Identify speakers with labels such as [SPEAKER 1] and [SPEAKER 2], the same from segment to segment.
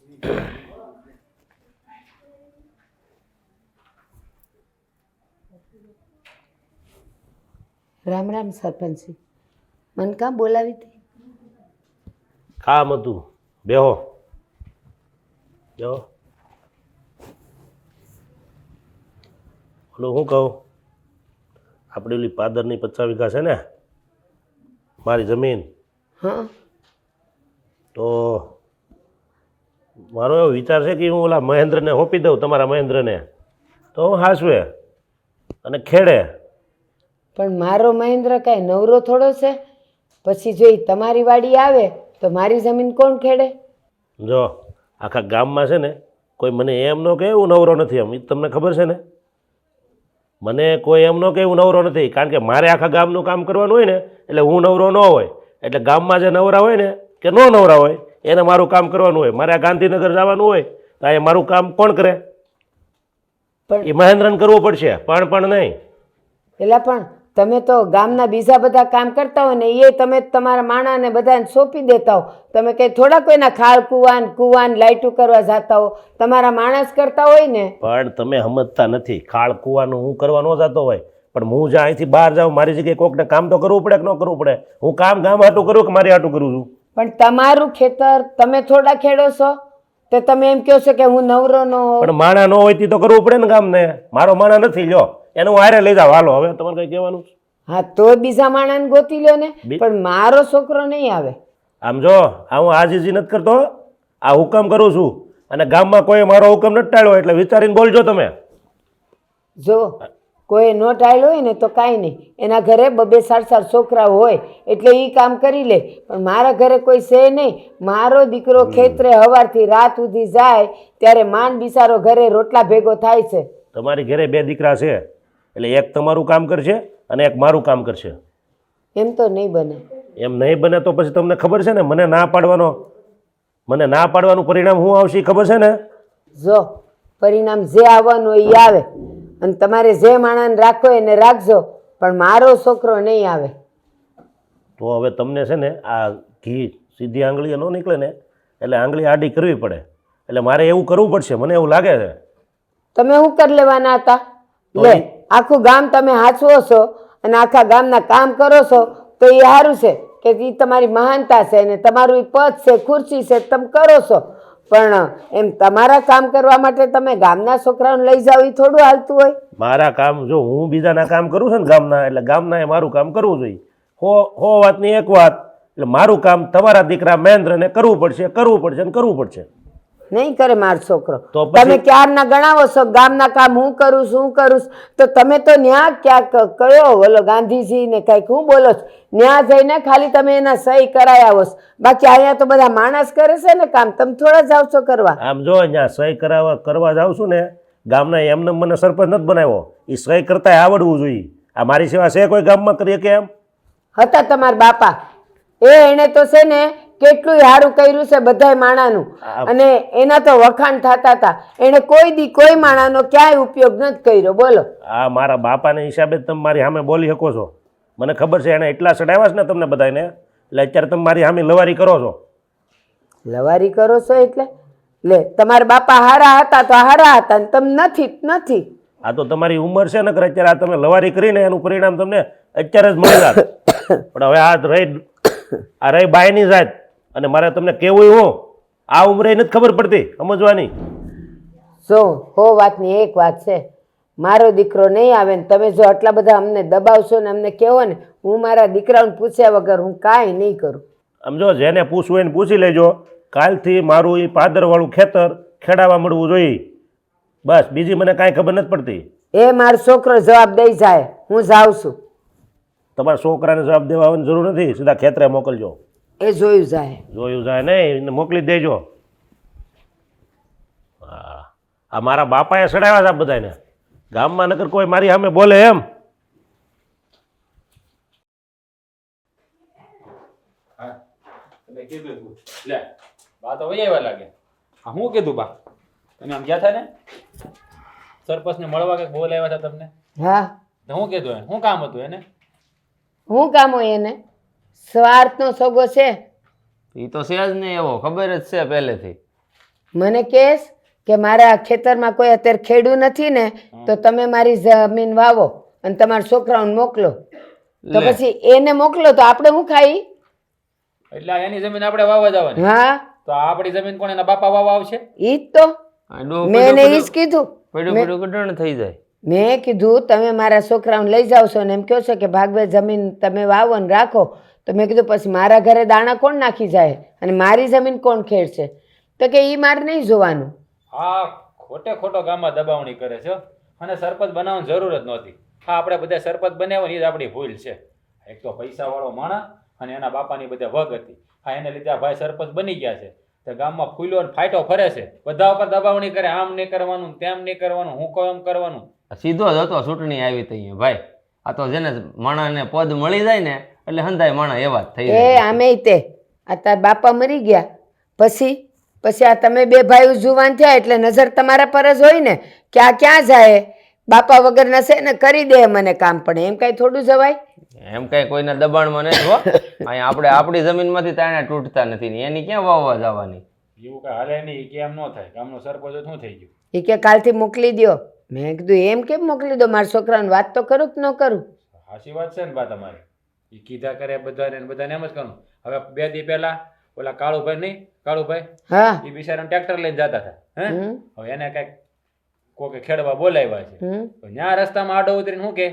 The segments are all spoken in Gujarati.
[SPEAKER 1] રામ રામ સરપંચજી, મને કાં બોલાવી હતી?
[SPEAKER 2] કામ હતું, બેહો બેહો. ઓલું શું કહું, આપણી ઓલી પાદરની 50 વીઘા છે ને મારી જમીન,
[SPEAKER 1] હા,
[SPEAKER 2] તો મારો એવો વિચાર છે કે હું ઓલા મહેન્દ્રને સોંપી દઉં, તમારા મહેન્દ્રને, તો હું હાસવે અને ખેડે.
[SPEAKER 1] પણ મારો મહેન્દ્ર કાંઈ નવરો થોડો છે? પછી જો ઈ તમારી વાડી આવે તો મારી જમીન કોણ ખેડે?
[SPEAKER 2] જો આખા ગામમાં છે ને કોઈ મને એમ ન કહે હું નવરો નથી, એમ એ તમને ખબર છે ને. મને કોઈ એમ ન કહે હું નવરો નથી, કારણ કે મારે આખા ગામનું કામ કરવાનું હોય ને, એટલે હું નવરો ન હોય. એટલે ગામમાં જે નવરા હોય ને કે ન નવરા હોય એને મારું કામ કરવાનું હોય. મારે આ ગાંધીનગર જવાનું હોય તો એ મારું કામ કોણ કરે?
[SPEAKER 1] પણ
[SPEAKER 2] એ મહેન્દ્રને કરવું પડશે, પણ નહીં.
[SPEAKER 1] પેલા પણ તમે તો ગામના બીજા બધા કામ કરતા હોય ને એ તમે તમારા માણાને બધાને સોંપી દેતા હો. તમે કંઈ થોડા કોઈના ખાળ કુવાન લાઈટું કરવા જતા હો, તમારા માણસ કરતા હોય ને.
[SPEAKER 2] પણ તમે સમજતા નથી, ખાળ કૂવાનું હું કરવા ન જતો હોય, પણ હું જ્યાં અહીંથી બહાર જાઉં મારી જગ્યાએ કોકને કામ તો કરવું પડે કે ન કરવું પડે? હું કામ ગામ હાટું કરું કે મારી હાટું કરું છું?
[SPEAKER 1] પણ તમારું ખેતર તમે થોડા ખેડો છો તો તમે એમ કહો છો કે હું નવરો ન હોઉં?
[SPEAKER 2] પણ માણા ન હોય તે તો કરવું પડે ને ગામને. મારો માણા નથી, લ્યો એને હું હારે લઈ જાવ. હાલો હવે તમારે કઈ કહેવાનું?
[SPEAKER 1] હા, તો બીજા માણસને ગોતી લ્યો ને. પણ મારો છોકરો નહીં આવે.
[SPEAKER 2] આમ જો આ હું આજીજી નથી કરતો, આ હુકમ કરું છું, અને ગામમાં કોઈ મારો હુકમ નથી ટાળ્યો, એટલે વિચારીને બોલજો તમે.
[SPEAKER 1] જો કોઈ નો ટાળ્યો હોય ને તો કાંઈ નહીં, એના ઘરે 2-4 છોકરા હોય એટલે એ કામ કરી લે. પણ મારા ઘરે કોઈ છે નહીં. મારો દીકરો ખેતરે સવારથી રાત સુધી જાય ત્યારે માંડ બિચારો ઘરે રોટલા ભેગો થાય છે.
[SPEAKER 2] તમારી ઘરે 2 દીકરા છે, એટલે એક તમારું કામ કરશે અને એક મારું કામ કરશે.
[SPEAKER 1] એમ તો નહીં બને.
[SPEAKER 2] એમ નહીં બને તો પછી તમને ખબર છે ને મને ના પાડવાનું પરિણામ શું આવશે ખબર છે ને?
[SPEAKER 1] જો પરિણામ જે આવવાનું હોય એ આવે, અને તમારે જે માણસને રાખો એને રાખજો, પણ મારો છોકરો નહીં આવે.
[SPEAKER 2] તો હવે તમને છે ને આ ઘી સીધી આંગળીએ ન નીકળે ને, એટલે આંગળી આડી કરવી પડે. એટલે મારે એવું કરવું પડશે, મને એવું લાગે છે.
[SPEAKER 1] તમે શું કરી લેવાના હતા? લે, આખું ગામ તમે હાચવો છો અને આખા ગામના કામ કરો છો તો એ સારું છે કે એ તમારી મહાનતા છે ને તમારું પદ છે, ખુરશી છે, તમે કરો છો. પણ એમ તમારા કામ કરવા માટે તમે ગામના છોકરાઓને લઈ જાઓ એ થોડું હાલતું હોય?
[SPEAKER 2] મારા કામ, જો હું બીજાના કામ કરું છું ને ગામના, એટલે ગામના એ મારું કામ કરવું જોઈએ. હો વાતની એક વાત, એટલે મારું કામ તમારા દીકરા મહેન્દ્રને કરવું પડશે.
[SPEAKER 1] નહીં કરે મારો છોકરો.
[SPEAKER 2] તો પછી
[SPEAKER 1] તમે ક્યારના ગણાવો છો ગામના કામ હું કરું છું તો તમે તો ન્યા ક્યાંક કયો ઓલો ગાંધીજી ને કઈક હું બોલો છો, ન્યા જઈને ખાલી તમે એના સહી કરાય આવો છો. બાકી અહીંયા તો બધા માણસ કરે છે ને કામ, તમે થોડા જાવ છો કરવા.
[SPEAKER 2] આમ જો અહીંયા સહી કરવા જાઉં છું ને, ગામના એમને મને સરપંચ નથી બનાવ્યો, એ સહી કરતા આવડવું જોઈએ. આ મારી સેવા છે કોઈ ગામમાં કરીએ કે? એમ
[SPEAKER 1] હતા તમારા બાપા, એને તો છે ને કેટલું સારું કર્યું છે બધા માણાનું, અને એના તો વખાણ થતા હતા. એને કોઈ માણાનો ક્યાંય ઉપયોગ નથી કર્યો. બોલો.
[SPEAKER 2] આ મારા બાપાના હિસાબે તમે મારી સામે બોલી શકો છો. મને ખબર છે એને એટલા ચડાવ્યા છે ને તમને બધાને, એટલે અત્યારે તમે મારી સામે લવારી કરો છો.
[SPEAKER 1] લવારી કરો છો એટલે? લે, તમારા બાપા હારા હતા તો હારા હતા ને તમે નથી.
[SPEAKER 2] આ તો તમારી ઉંમર છે ને, અત્યારે આ તમે લવારી કરીને એનું પરિણામ તમને અત્યારે જ મળી જાય. પણ હવે આ રહી બાયની જાત, અને મારે તમને કેવું હું આ ઉંમરે નથી ખબર પડતી સમજવાની.
[SPEAKER 1] હો વાતની એક વાત છે, મારો દીકરો નહીં આવે ને તમે જો આટલા બધા અમને દબાવશો ને અમને કહેવો ને, હું મારા દીકરાઓને પૂછ્યા વગર હું કાંઈ નહીં કરું.
[SPEAKER 2] સમજો, જેને પૂછવું એને પૂછી લેજો. કાલથી મારું એ પાદરવાળું ખેતર ખેડાવા મળવું જોઈએ, બસ. બીજી મને કાંઈ ખબર નથી પડતી.
[SPEAKER 1] એ મારો છોકરો જવાબ દઈ જાય, હું જાઉં છું.
[SPEAKER 2] તમારા છોકરાને જવાબ દેવા આવવાની જરૂર નથી, સીધા ખેતરે મોકલજો.
[SPEAKER 1] એ જોયું જાય
[SPEAKER 2] નહીં, મોકલી દેજો. આ મારા બાપાએ સડાવ્યા છે આ બધાને ગામમાં, નકર કોઈ મારી સામે બોલે એમ?
[SPEAKER 3] હું કીધું બા, તમે આમ ગયા હતા ને સરપંચ ને મળવા કે બોલાવ્યા હતા તમને?
[SPEAKER 1] હા.
[SPEAKER 3] હું કીધું શું કામ હતું એને?
[SPEAKER 1] શું કામ હોય એને? સ્વાર્થનો સગો છે.
[SPEAKER 4] એ તો છે જ નહીં, એવો ખબર જ છે પહેલેથી.
[SPEAKER 1] મને કહેશ કે મારા ખેતરમાં કોઈ અત્યારે ખેડૂ નથી ને તો તમે મારી જમીન વાવો અને તમારા છોકરાઓને મોકલો તો
[SPEAKER 4] લે.
[SPEAKER 1] પછી એને મોકલો તો આપણે શું ખાઈ?
[SPEAKER 3] એટલે આ એની જમીન આપણે વાવવા જવાની
[SPEAKER 1] હા
[SPEAKER 3] તો આ આપણી જમીન કોણ એના બાપા વાવવા આવશે?
[SPEAKER 1] ઈ જ તો
[SPEAKER 4] આ ડોહો
[SPEAKER 1] મેં એને
[SPEAKER 4] પડ્યો
[SPEAKER 1] ઈ જ કીધું.
[SPEAKER 4] પડ્યો કઢણ થઈ જાય.
[SPEAKER 1] મેં કીધું તમે મારા છોકરાઓને લઈ જાઓ છો ને એમ કહો છો કે ભાગવે જમીન તમે વાવો ને રાખો તો મેં કીધું પછી મારા ઘરે દાણા કોણ નાખી જાય અને મારી જમીન કોણ ખેડશે? તો કે ઈ મારે નહીં જોવાનું.
[SPEAKER 3] આ ખોટે ખોટો ગામમાં દબાવણી કરે છે હો. અને સરપંચ બનાવવાની જરૂર જ નહોતી. હા આપણે બધા સરપંચ બનાવ્યો ને એ જ આપણી ભૂલ છે. એક તો પૈસાવાળો માણસ અને એના બાપાની બધે વગ હતી. હા એને લીધે આ ભાઈ સરપંચ બની ગયા છે તો ગામમાં ફૂલ્યો ને ફાઇટો ફરે છે. બધા ઉપર દબાવણી કરે, આમ નહીં કરવાનું, તેમ નહીં કરવાનું, હું કહું એમ કરવાનું.
[SPEAKER 4] સીધો જ હતો ચૂંટણી આવી તઈ ભાઈ. આ તો જેને માણસને પદ મળી જાય ને એટલે હંધાય માણસ એવા જ થઈ
[SPEAKER 1] એ
[SPEAKER 4] જાય.
[SPEAKER 1] આમેય તે આ તાર બાપા મરી ગયા પછી આ તમે બે ભાઈઓ જુવાન થયા એટલે નજર તમારા પર જ હોય ને કે આ ક્યાં જાય? બાપા વગર નસે ને કરી દે મને કામ, પણ એમ કાંઈ થોડું જવાય?
[SPEAKER 4] એમ કઈ કોઈના દબાણમાં નથી હો. અહીંયા આપણે આપણી જમીનમાંથી તાણે તૂટતા નથી ને એની ક્યાં વાવવા જવાની?
[SPEAKER 3] એવું કાંઈ હાલે નહીં કે એમ ન થાય. ગામનો સરપંચ શું થઈ ગયું?
[SPEAKER 1] એ કે કાલથી મોકલી દ્યો. મેં કીધું એમ કેમ મોકલી દો? મારા છોકરાને વાત તો કરું કે ન કરું?
[SPEAKER 3] સાચી વાત છે ને બા તમારી. એ કીધા કરે બધાને એમ જ કરવું. હવે 2 દી પહેલા ઓલા કાળુભાઈ નહીં, કાળુભાઈ
[SPEAKER 1] હા
[SPEAKER 3] એ બિચારાને ટ્રેક્ટર લઈને જતા હતા. હે
[SPEAKER 1] હમ,
[SPEAKER 3] હવે એને કઈક કોકે ખેડવા બોલાવ્યા છે.
[SPEAKER 1] હમ.
[SPEAKER 3] તો ત્યાં રસ્તામાં આડો ઉતરીને શું કે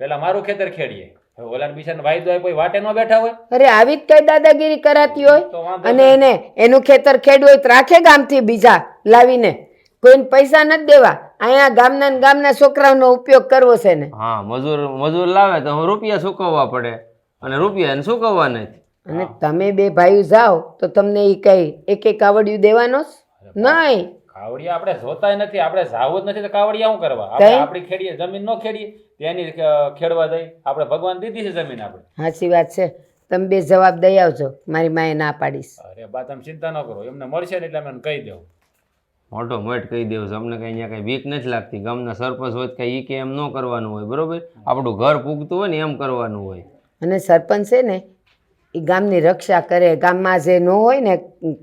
[SPEAKER 3] પેલા મારું ખેતર ખેડીએ. હવે ઓલાને બિચારાને વાયદો આપ્યો, વાટે ન બેઠા હોય
[SPEAKER 1] અરે આવી જ કઈ દાદાગીરી કરાતી હોય?
[SPEAKER 3] તો વાંધો
[SPEAKER 1] અને એનું ખેતર ખેડવું હોય તો રાખે ગામથી બીજા લાવીને, કોઈને પૈસા નથી દેવા. અહીંયા ગામના ને ગામના છોકરાઓનો ઉપયોગ કરવો છે ને.
[SPEAKER 4] હા, મજૂર લાવે તો રૂપિયા ચૂકવવા પડે અને રૂપિયા એને ચૂકવવા નથી.
[SPEAKER 1] અને તમે બે ભાઈઓ જાઓ તો તમને એ કઈ એક આવડિયું દેવાનો નહીં?
[SPEAKER 3] કાવડિયા આપણે જોતા નથી, આપણે જાવું જ નથી તો કાવડિયા શું કરવા? આપણે આપણી ખેડીએ, જમીન ન ખેડીએ તેની ખેડવા દઈ. આપણે ભગવાન દીધી છે જમીન આપણે.
[SPEAKER 1] સાચી વાત છે. તમે બે જવાબ દઈ આવજો, મારી માએ ના પાડીશ.
[SPEAKER 3] અરે બા તમે ચિંતા ન કરો, એમને મળશે ને એટલે અમે કહી દેવું.
[SPEAKER 4] મોટો મોટ કહી દેવું છે અમને. કઈ અહીંયા કઈ બીક નથી લાગતી. ગામના સરપંચ હોય કઈ ઈ કે એમ ન કરવાનું હોય, બરોબર? આપણું ઘર પૂગતું હોય ને એમ કરવાનું હોય.
[SPEAKER 1] અને સરપંચ છે ને એ ગામની રક્ષા કરે. ગામમાં જે ન હોય ને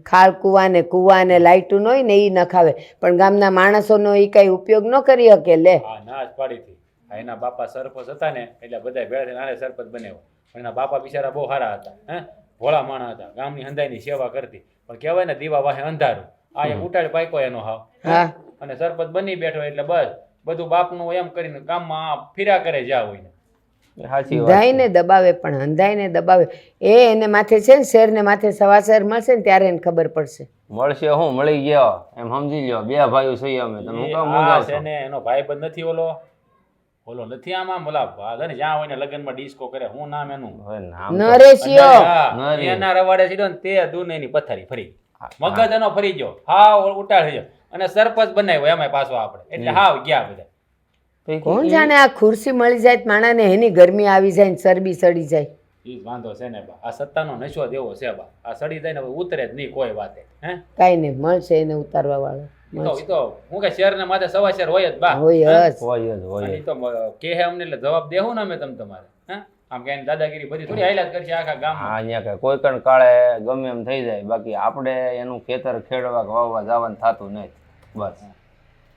[SPEAKER 1] ખાલ કૂવા ને લાઇટું ન હોય ને એ નખાવે, પણ ગામના માણસોનો એ કઈ ઉપયોગ ન કરી શકે. લે
[SPEAKER 3] હા ના જ પાડી હતી. એના બાપા સરપંચ હતા ને એટલે બધા ભેળા થઈને આને સરપંચ બનાવ્યો. પણ એના બાપા બિચારા બહુ સારા હતા. હે ભોળા માણસ હતા, ગામની હંધાઈની સેવા કરતી. પણ કહેવાય ને દીવા વાહે અંધારું. આ એક ઉટાડી પાયકો એનો હાવ.
[SPEAKER 1] હા
[SPEAKER 3] અને સરપંચ બની બેઠો એટલે બસ બધું બાપનું એમ કરીને ગામમાં ફીરા કરે જ્યાં હોય ને.
[SPEAKER 4] સાચી વાત.
[SPEAKER 1] અંધાઈને દબાવે, પણ અંધાઈને દબાવે. એને માથે છે ને શેરને માથે સવાશેર મળશે ને ત્યારે એને ખબર પડશે.
[SPEAKER 4] મળશે હું મળી ગયો એમ સમજી લ્યો. બે ભાઈઓ છીએ અમે. તમે હું કામ
[SPEAKER 3] આ
[SPEAKER 4] મુંજાવ
[SPEAKER 3] છે
[SPEAKER 4] છો?
[SPEAKER 3] ને એનો ભાઈબંધ નથી ઓલો નથી આમાં ઓલા ભાઈ ને જ્યાં હોય ને લગ્નમાં ડિસ્કો કરે. હું નામ એનું?
[SPEAKER 4] હવે નામ તો-
[SPEAKER 1] નરેશિયો.
[SPEAKER 3] હા,
[SPEAKER 4] નરી.
[SPEAKER 3] એના રવાડે સીધો ને તે દુનિયાની પથારી ફરી મગજ એનો ફરી ગયો, હાવ ઉટાડી ગયો અને સરપંચ બનાવ્યો એમાં પાછો આપણે. એટલે હાવ ગયા બધા.
[SPEAKER 1] કોણ જાણે આ ખુરશી મળી જાય તો માણાને એની ગરમી આવી જાય ને ચરબી સડી જાય.
[SPEAKER 3] ઈ જ વાંધો છે ને બા. આ સત્તાનો નશો દેવો છે બા. આ સડી જાય ને હવે ઉતરે જ નહીં કોઈ વાતે. હે
[SPEAKER 1] કાંઈ નહીં, મળશે એને ઉતારવા વાળો.
[SPEAKER 3] ઈ તો હું કે શેર ને માથે સવા શેર હોય જ બા.
[SPEAKER 1] હોય જ.
[SPEAKER 4] હોય જ હોય
[SPEAKER 3] અને
[SPEAKER 4] જ.
[SPEAKER 3] ઈ તો કે હે અમને એટલે જવાબ દેવું ને અમે તમારે. હે આમ કે દાદાગીરી બધી થોડી હાઈલાત કરશે આખા ગામમાં.
[SPEAKER 4] હા, અહીંયા કઈ કોઈ કણ કાળે ગમે એમ થઈ જાય. બાકી આપણે એનું ખેતર ખેડવા કે વાવવા જવાનું થતું નહીં. બસ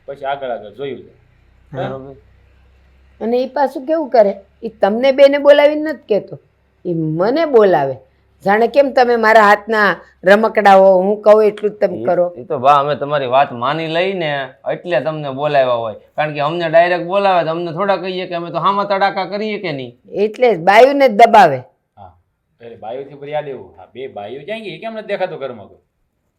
[SPEAKER 3] પછી આગળ જોયું છે.
[SPEAKER 4] બરોબર.
[SPEAKER 1] અને એ પાછું કેવું કરે, એ તમને બેને બોલાવીને નથી કહેતો, એ મને બોલાવે. જાણે કેમ તમે મારા હાથના રમકડા હો, હું કહું એટલું જ તમે કરો.
[SPEAKER 4] એ તો બા અમે તમારી વાત માની લઈને એટલે તમને બોલાવ્યા હોય. કારણ કે અમને ડાયરેક્ટ બોલાવે તો અમને થોડા કહીએ કે અમે તો હામાં તડાકા કરીએ કે નહીં.
[SPEAKER 1] એટલે જ બાયુને જ દબાવે.
[SPEAKER 3] હા એટલે બાયુથી પર યાદ એવું. હા બે બાયુ ક્યાં ગઈ? કેમ નથી દેખાતું ઘરમાં કોઈ?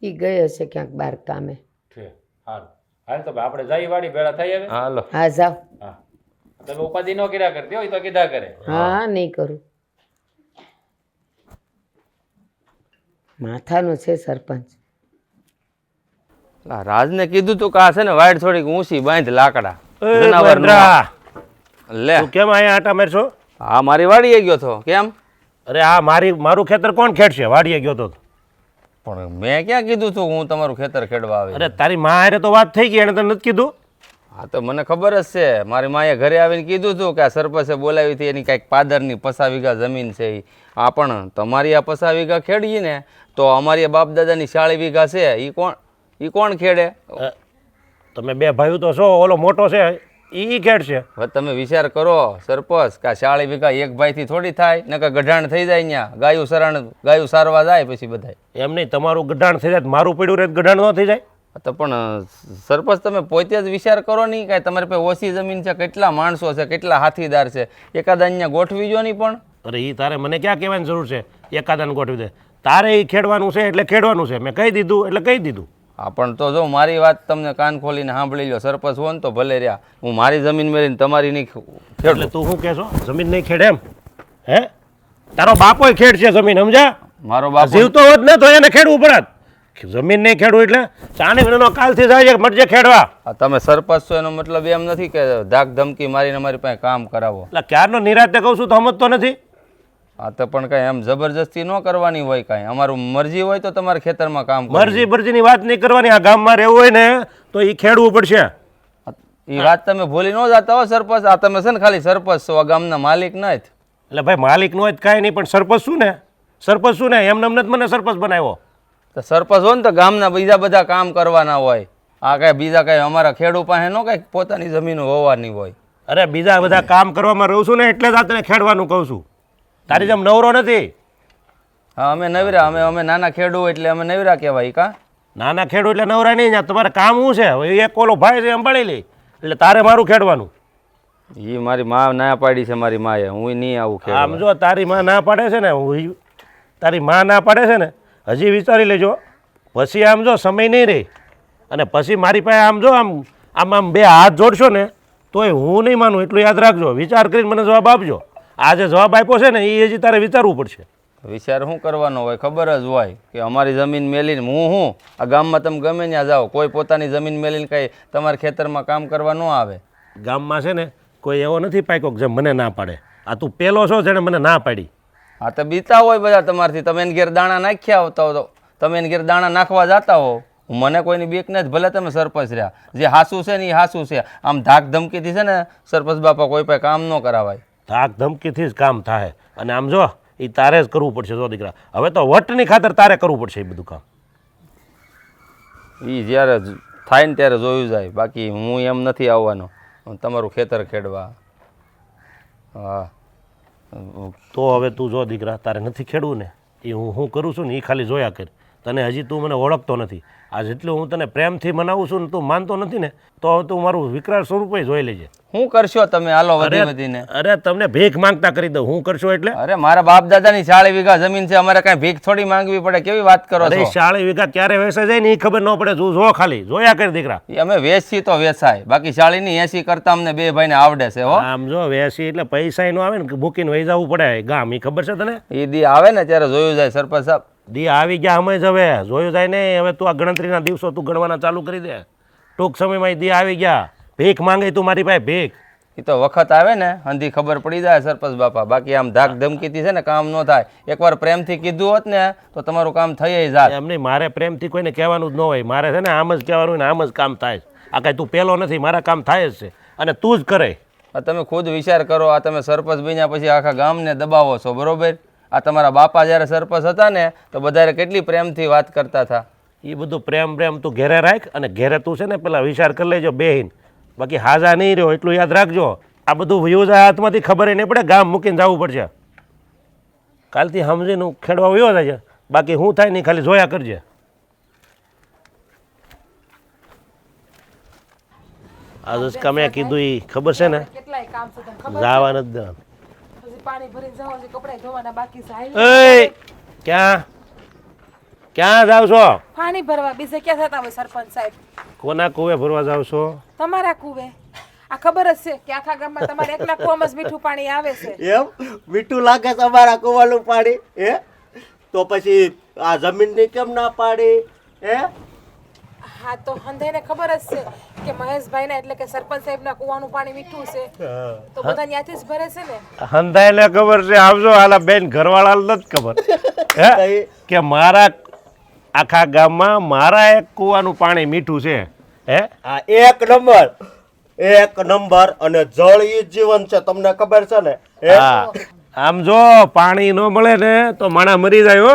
[SPEAKER 1] એ ગયો છે ક્યાંક બહાર કામે.
[SPEAKER 3] છે સારું. હાલ તો ભાઈ આપણે જઈ વાડી ભેળા થઈ હવે.
[SPEAKER 4] હાલો.
[SPEAKER 1] હા જાઓ.
[SPEAKER 3] હા તમે ઉપાધિ ન કર્યા કરતી હોય તો કીધા કરે.
[SPEAKER 1] હા નહીં કરું. માથાનો છે સરપંચ.
[SPEAKER 4] રાજને કીધું તું કે આ છે ને વાઈડ થોડીક ઊંચી બાંધ લાકડા.
[SPEAKER 2] એ
[SPEAKER 4] જનાવરનું.
[SPEAKER 2] મહેન્દ્રા,
[SPEAKER 4] લે
[SPEAKER 2] તું કેમ અહીંયા આટા મારશો?
[SPEAKER 4] હા મારી વાડીએ ગયો તો. કેમ?
[SPEAKER 2] અરે આ મારું ખેતર કોણ ખેડશે? વાડીએ ગયો તો.
[SPEAKER 4] પણ મેં ક્યાં કીધું તું હું તમારું ખેતર ખેડવા આવે?
[SPEAKER 2] અરે તારી માં હારે તો વાત થઈ ગઈ, એને તને નથી કીધું?
[SPEAKER 4] હા તો મને ખબર જ છે. મારી માએ ઘરે આવીને કીધું હતું કે આ સરપંચે બોલાવી હતી એની કાંઈક પાદરની 50 વીઘા જમીન છે. આ પણ તમારી આ 50 વીઘા ખેડીએ ને તો અમારી બાપ દાદાની 40 વીઘા છે. એ કોણ ખેડે?
[SPEAKER 2] તમે બે ભાઈઓ તો છો, ઓલો મોટો છે એ ખેડ છે.
[SPEAKER 4] હવે તમે વિચાર કરો સરપંચ, કા 40 વીઘા એક ભાઈથી થોડી થાય, નકર ગઢાણ થઈ જાય ત્યાં, ગાયું સારવા જાય પછી બધાય.
[SPEAKER 2] એમ નહીં, તમારું ગઢાણ થઈ જાય, મારું પડ્યું રહે ગઢાણ ન થઈ જાય.
[SPEAKER 4] તો પણ સરપંચ તમે પોતે જ વિચાર કરો નહીં, કાંઈ તમારી પાસે ઓછી જમીન છે, કેટલા માણસો છે, કેટલા હાથીદાર છે, એકાદા અહીંયા ગોઠવી જો નહીં. પણ
[SPEAKER 2] અરે એ તારે મને ક્યાં કહેવાની જરૂર છે? એકાદાને ગોઠવી દે. તારે એ ખેડવાનું છે એટલે ખેડવાનું છે. મેં કહી દીધું એટલે કહી દીધું.
[SPEAKER 4] હા, પણ તો જો મારી વાત તમને કાન ખોલીને સાંભળી લો. સરપંચ હો ને તો ભલે રહ્યા, હું મારી જમીન મેળીને તમારી નહીં ખેડ.
[SPEAKER 2] એટલે તું શું કહેશો? જમીન નહીં ખેડે એમ? હે, તારો બાપોય ખેડ છે જમીન, સમજા?
[SPEAKER 4] મારો બાપ
[SPEAKER 2] જીવતો હોત ને તો એને ખેડવું પડત. જમીન નહીં ખેડવું એટલે ચાની મહિનાનો કાલથી જાય મરજે ખેડવા.
[SPEAKER 4] તમે સરપંચ છો એનો મતલબ એમ નથી કે ધાક ધમકી મારીને અમારી પાસે કામ કરાવો.
[SPEAKER 2] એટલે ક્યારનો નિરાતે કહું છું તો સમજતો નથી.
[SPEAKER 4] હા, તો પણ કાંઈ એમ જબરજસ્તી ન કરવાની હોય. કાંઈ અમારું મરજી હોય તો તમારે ખેતરમાં કામ કરવું.
[SPEAKER 2] મરજીની વાત નહીં કરવાની. આ ગામમાં રહેવું હોય ને તો એ ખેડવું પડશે.
[SPEAKER 4] એ વાત તમે ભૂલી ન જતા હો સરપંચ. આ તમે છે ને ખાલી સરપંચ છો, આ ગામના માલિક નથી.
[SPEAKER 2] એટલે ભાઈ માલિક નો હોય કાંઈ નહીં, પણ સરપંચ શું ને? સરપંચ શું ને? એમને નથી મને સરપંચ બનાવ્યો.
[SPEAKER 4] તો સરપંચ હોય ને તો ગામના બીજા બધા કામ કરવાના હોય. આ કાંઈ બીજા કાંઈ અમારા ખેડૂત પાસે ન કાંઈ પોતાની જમીનો હોવાની હોય.
[SPEAKER 2] અરે બીજા બધા કામ કરવામાં રહું છું ને એટલે જ આ તને ખેડવાનું કહું છું. તારી જેમ નવરો નથી.
[SPEAKER 4] હા, અમે નવરા, અમે નાના ખેડૂત એટલે અમે નવરા કહેવાય. કા
[SPEAKER 2] નાના ખેડૂત એટલે નવરા નહીં. તમારે કામ શું છે? હવે એક ઓલો ભાઈ છે સંભાળી લે એટલે તારે મારું ખેડવાનું.
[SPEAKER 4] એ મારી માં ના પાડી છે, મારી માએ. હું નહીં આવું ખેડવા.
[SPEAKER 2] આમ જો તારી માં ના પાડે છે ને, તારી માં ના પાડે છે ને, હજી વિચારી લેજો. પછી આમ જો સમય નહીં રહે અને પછી મારી પાસે આમ જો આમ આમ આમ બે હાથ જોડશો ને તોય હું નહીં માનું. એટલું યાદ રાખજો. વિચાર કરીને મને જવાબ આપજો. આ જે જવાબ આપ્યો છે ને એ હજી તારે વિચારવું પડશે.
[SPEAKER 4] વિચાર શું કરવાનો હોય? ખબર જ હોય કે અમારી જમીન મેલીને હું આ ગામમાં તમે ગમે ત્યાં જાઓ, કોઈ પોતાની જમીન મેલીને કંઈ તમારા ખેતરમાં કામ કરવા ન આવે.
[SPEAKER 2] ગામમાં છે ને કોઈ એવો નથી પાક્યો જે મને ના પાડે. આ તું પેલો છો જેને મને ના પાડી.
[SPEAKER 4] હા, તો બીતા હોય બધા તમારથી. તમે એને ઘેર દાણા નાખ્યા આવતા હો, તો તમે એને ઘેર દાણા નાખવા જતા હો. મને કોઈની બીક નથી. ભલે તમે સરપંચ રહ્યા, જે હાસું છે ને એ હાસું છે. આમ ધાક ધમકીથી છે ને સરપંચ બાપા કોઈ પાસે કામ ન કરાવાય.
[SPEAKER 2] ધાક ધમકીથી જ કામ થાય. અને આમ જો એ તારે જ કરવું પડશે. જો દીકરા, હવે તો વટની ખાતર તારે કરવું પડશે એ બધું કામ.
[SPEAKER 4] એ જ્યારે થાય ને ત્યારે જોયું જાય. બાકી હું એમ નથી આવવાનો તમારું ખેતર ખેડવા. હા,
[SPEAKER 2] તો હવે તું જો દીકરા, તારે નથી ખેડવું ને એ હું કરું છું ને એ ખાલી જોયા કર. તને હજી તું મને ઓળખતો નથી. આ જેટલું હું તને પ્રેમથી મનાવું છું ને તું માનતો નથી ને, તો હવે તું મારું વિકરાળ સ્વરૂપે જોઈ લેજે.
[SPEAKER 4] શું કરશો તમે? હાલો વધી વધીને.
[SPEAKER 2] અરે તમને ભીખ માંગતા કરી દઉં. હું કરશો એટલે?
[SPEAKER 4] અરે મારા બાપ દાદાની 40 વીઘા જમીન છે, અમારે કાંઈ ભીખ થોડી માંગવી પડે. કેવી વાત કરો છો?
[SPEAKER 2] 40 વીઘા ક્યારે વેચાઈ જાય ને એ ખબર ન પડે. તું જો ખાલી જોયા કર દીકરા.
[SPEAKER 4] અમે વેચી તો વેચાય, બાકી 40 ની 80 કરતા અમને બે ભાઈને આવડે છે. હો,
[SPEAKER 2] આમ જો વેચી એટલે પૈસા નો આવે ને, મૂકીને વહી જવું પડે ગામ. એ ખબર છે તને?
[SPEAKER 4] એ દી આવે ને ત્યારે જોયું જાય સરપંચ સાહેબ.
[SPEAKER 2] દી આવી ગયા અમે જ હવે જોયું જાય ને. હવે તું આ ગણતરીના દિવસો તું ગણવાના ચાલુ કરી દે. ટૂંક સમયમાં દી આવી ગયા. ભીખ માંગે તું મારી પાસે ભીખ.
[SPEAKER 4] એ તો વખત આવે ને અંધી ખબર પડી જાય સરપંચ બાપા. બાકી આમ ધાક ધમકીથી છે ને કામ ન થાય. એકવાર પ્રેમથી કીધું હોત ને તો તમારું કામ થઈ જાય.
[SPEAKER 2] એમ નહીં, મારે પ્રેમથી કોઈને કહેવાનું જ ન હોય. મારે છે ને આમ જ કહેવાનું ને આમ જ કામ થાય. આ કાંઈ તું પહેલો નથી, મારા કામ થાય જ છે અને તું જ કરે.
[SPEAKER 4] તમે ખુદ વિચાર કરો. આ તમે સરપંચ બન્યા પછી આખા ગામને દબાવો છો, બરોબર? આ તમારા બાપા જ્યારે સરપંચ હતા ને તો બધાએ કેટલી પ્રેમથી વાત કરતા હતા.
[SPEAKER 2] એ બધું પ્રેમ તું ઘેરે રાખ અને ઘેરે તું છે ને પેલા વિચાર કરી લેજો બેહીન. બાકી હાજા નહીં રહ્યો એટલું યાદ રાખજો. આ બધું વયો જાય હાથમાંથી, ખબર નહીં પડે. ગામ મૂકીને જવું પડશે. કાલથી સમજીને ખેડવા વયો જાય. બાકી શું થાય નહીં ખાલી જોયા કરજે. આ દસકા મેં કીધું એ ખબર છે ને, જવા નથી દેવાનું. ક્યાં ક્યાં જાવ છો?
[SPEAKER 5] પાણી ભરવા. બીજે ક્યાં થતા હોય સરપંચ સાહેબ?
[SPEAKER 2] કોના કુવે ભરવા જાવ છો?
[SPEAKER 5] તમારા કુવે. આ ખબર જ છે કે આખા ગામમાં તમારે એકલા કુવામાં જ મીઠું પાણી આવે છે.
[SPEAKER 6] એમ મીઠું લાગે છે અમારા કુવાનું પાણી? હે, તો પછી આ જમીનની કેમ ના પાડી? હે,
[SPEAKER 5] હા, તો હંધાઈને ખબર જ છે કે મહેશભાઈના એટલે કે સરપંચ સાહેબના કુવાનું પાણી મીઠું છે, તો બધા ત્યાંથી જ ભરે છે ને.
[SPEAKER 2] હંધાઈને ખબર છે. આવજો આલા બેન ઘરવાળા નથી ખબર હે કે મારા આખા ગામમાં મારા એક કુવાનું પાણી મીઠું છે. હે,
[SPEAKER 6] આ એક નંબર અને જળ ઈ જીવન છે. તમને ખબર છે ને?
[SPEAKER 2] હા, આમ જો પાણી ન મળે ને તો માણા મરી જાય. હો,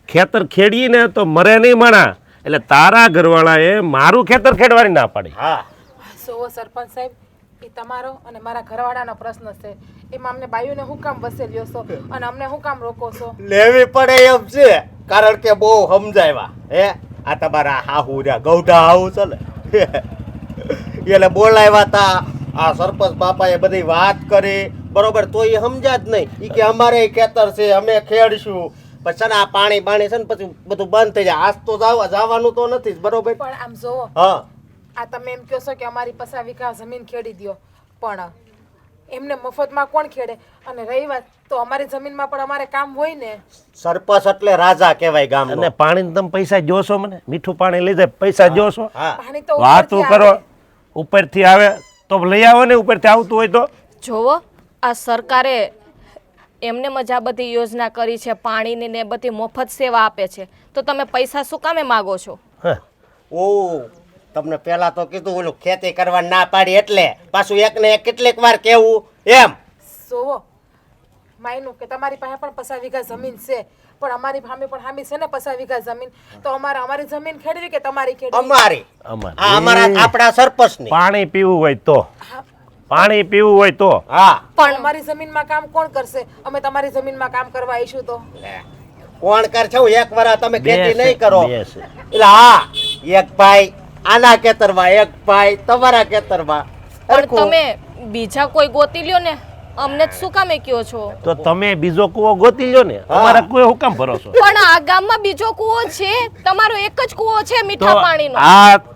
[SPEAKER 2] ખેતર ખેડીએ ને તો મરે નહીં માણા. એટલે તારા ઘરવાળાએ મારું ખેતર ખેડવાની ના પાડી.
[SPEAKER 6] હા
[SPEAKER 5] સો સરપંચ સાહેબ એ તમારો અને મારા ઘરવાળાનો પ્રશ્ન છે. એમાં અમને બાયુને હું કામ બસેલ્યો છો અને અમને હું કામ રોકો છો?
[SPEAKER 6] લેવી પડે એમ છે, કારણ કે બહુ સમજાવ્યા. હે આ તમારા હાહુ રહ્યા ગૌઢા હાહુ છે ને એટલે બોલાવ્યા તા. આ સરપંચ બાપાએ બધી વાત કરી બરોબર, તો એ સમજ્યા જ નહીં. એ કે અમારે ખેતર છે, અમે ખેડશું. પછી છે ને આ પાણી બાણી છે ને પછી બધું બંધ થઈ જાય. આજ તો જવાનું તો નથી જ, બરોબર.
[SPEAKER 5] પણ આમ જોવો,
[SPEAKER 6] હા
[SPEAKER 5] આ તમે એમ કહો છો કે અમારી 50 વીઘા જમીન ખેડી દ્યો, પણ એમને મફતમાં કોણ ખેડે? અને રહી વાત તો અમારી જમીનમાં પણ અમારે કામ હોય ને.
[SPEAKER 6] સરપંચ એટલે રાજા કહેવાય ગામનો.
[SPEAKER 2] અને પાણી તમે પૈસા જોશો, મને મીઠું પાણી લઈ જાય પૈસા જોશો?
[SPEAKER 6] હા
[SPEAKER 5] પાણી તો
[SPEAKER 2] વાતું
[SPEAKER 5] ઉપરથી
[SPEAKER 2] કરો,
[SPEAKER 5] આવે.
[SPEAKER 2] ઉપરથી આવે તો લઈ આવો ને, ઉપરથી આવતું હોય તો.
[SPEAKER 7] જોવો આ સરકારે એમને મજા બધી યોજના કરી છે, પાણીની ને બધી મફત સેવા આપે છે, તો તમે પૈસા શું કામે માગો છો?
[SPEAKER 2] હા,
[SPEAKER 6] ઓ તમને પેલા તો કીધું ઓલું ખેતી કરવા ના પાડી એટલે પાછું એક ને એક કેટલીક વાર કેવું એમ.
[SPEAKER 5] જોવો માયનું કે તમારી પાસે પણ 50 વીઘા જમીન છે, પણ અમારી સામે પણ સામી છે ને 50 વીઘા જમીન. તો અમારી જમીન ખેડવી કે તમારી ખેડવી?
[SPEAKER 6] અમારી
[SPEAKER 2] અમારે
[SPEAKER 6] આ અમારા આપણા સરપંચની.
[SPEAKER 2] પાણી પીવું હોય તો, પાણી પીવું હોય તો.
[SPEAKER 6] હા
[SPEAKER 5] પણ અમારી જમીનમાં કામ કોણ કરશે? અમે તમારી જમીનમાં કામ કરવા આવીશું તો?
[SPEAKER 6] કોણ કર છે? એક વાર તમે
[SPEAKER 2] બે
[SPEAKER 6] ખેતી
[SPEAKER 2] છે,
[SPEAKER 6] નહીં કરો
[SPEAKER 2] બે છે.
[SPEAKER 6] એટલે હા એક ભાઈ આના ખેતરમાં, એક ભાઈ તમારા ખેતરમાં.
[SPEAKER 7] પણ તમે બીજા કોઈ ગોતી લ્યો ને, અમને જ શું કામે કયો છો?
[SPEAKER 2] તો તમે બીજો કૂવો ગોતી લ્યો ને, અમારા કૂવે હું કામ ભરો છો?
[SPEAKER 7] પણ આ ગામમાં બીજો કૂવો છે, તમારો એક જ કૂવો છે
[SPEAKER 2] તો
[SPEAKER 7] મીઠા પાણીનો.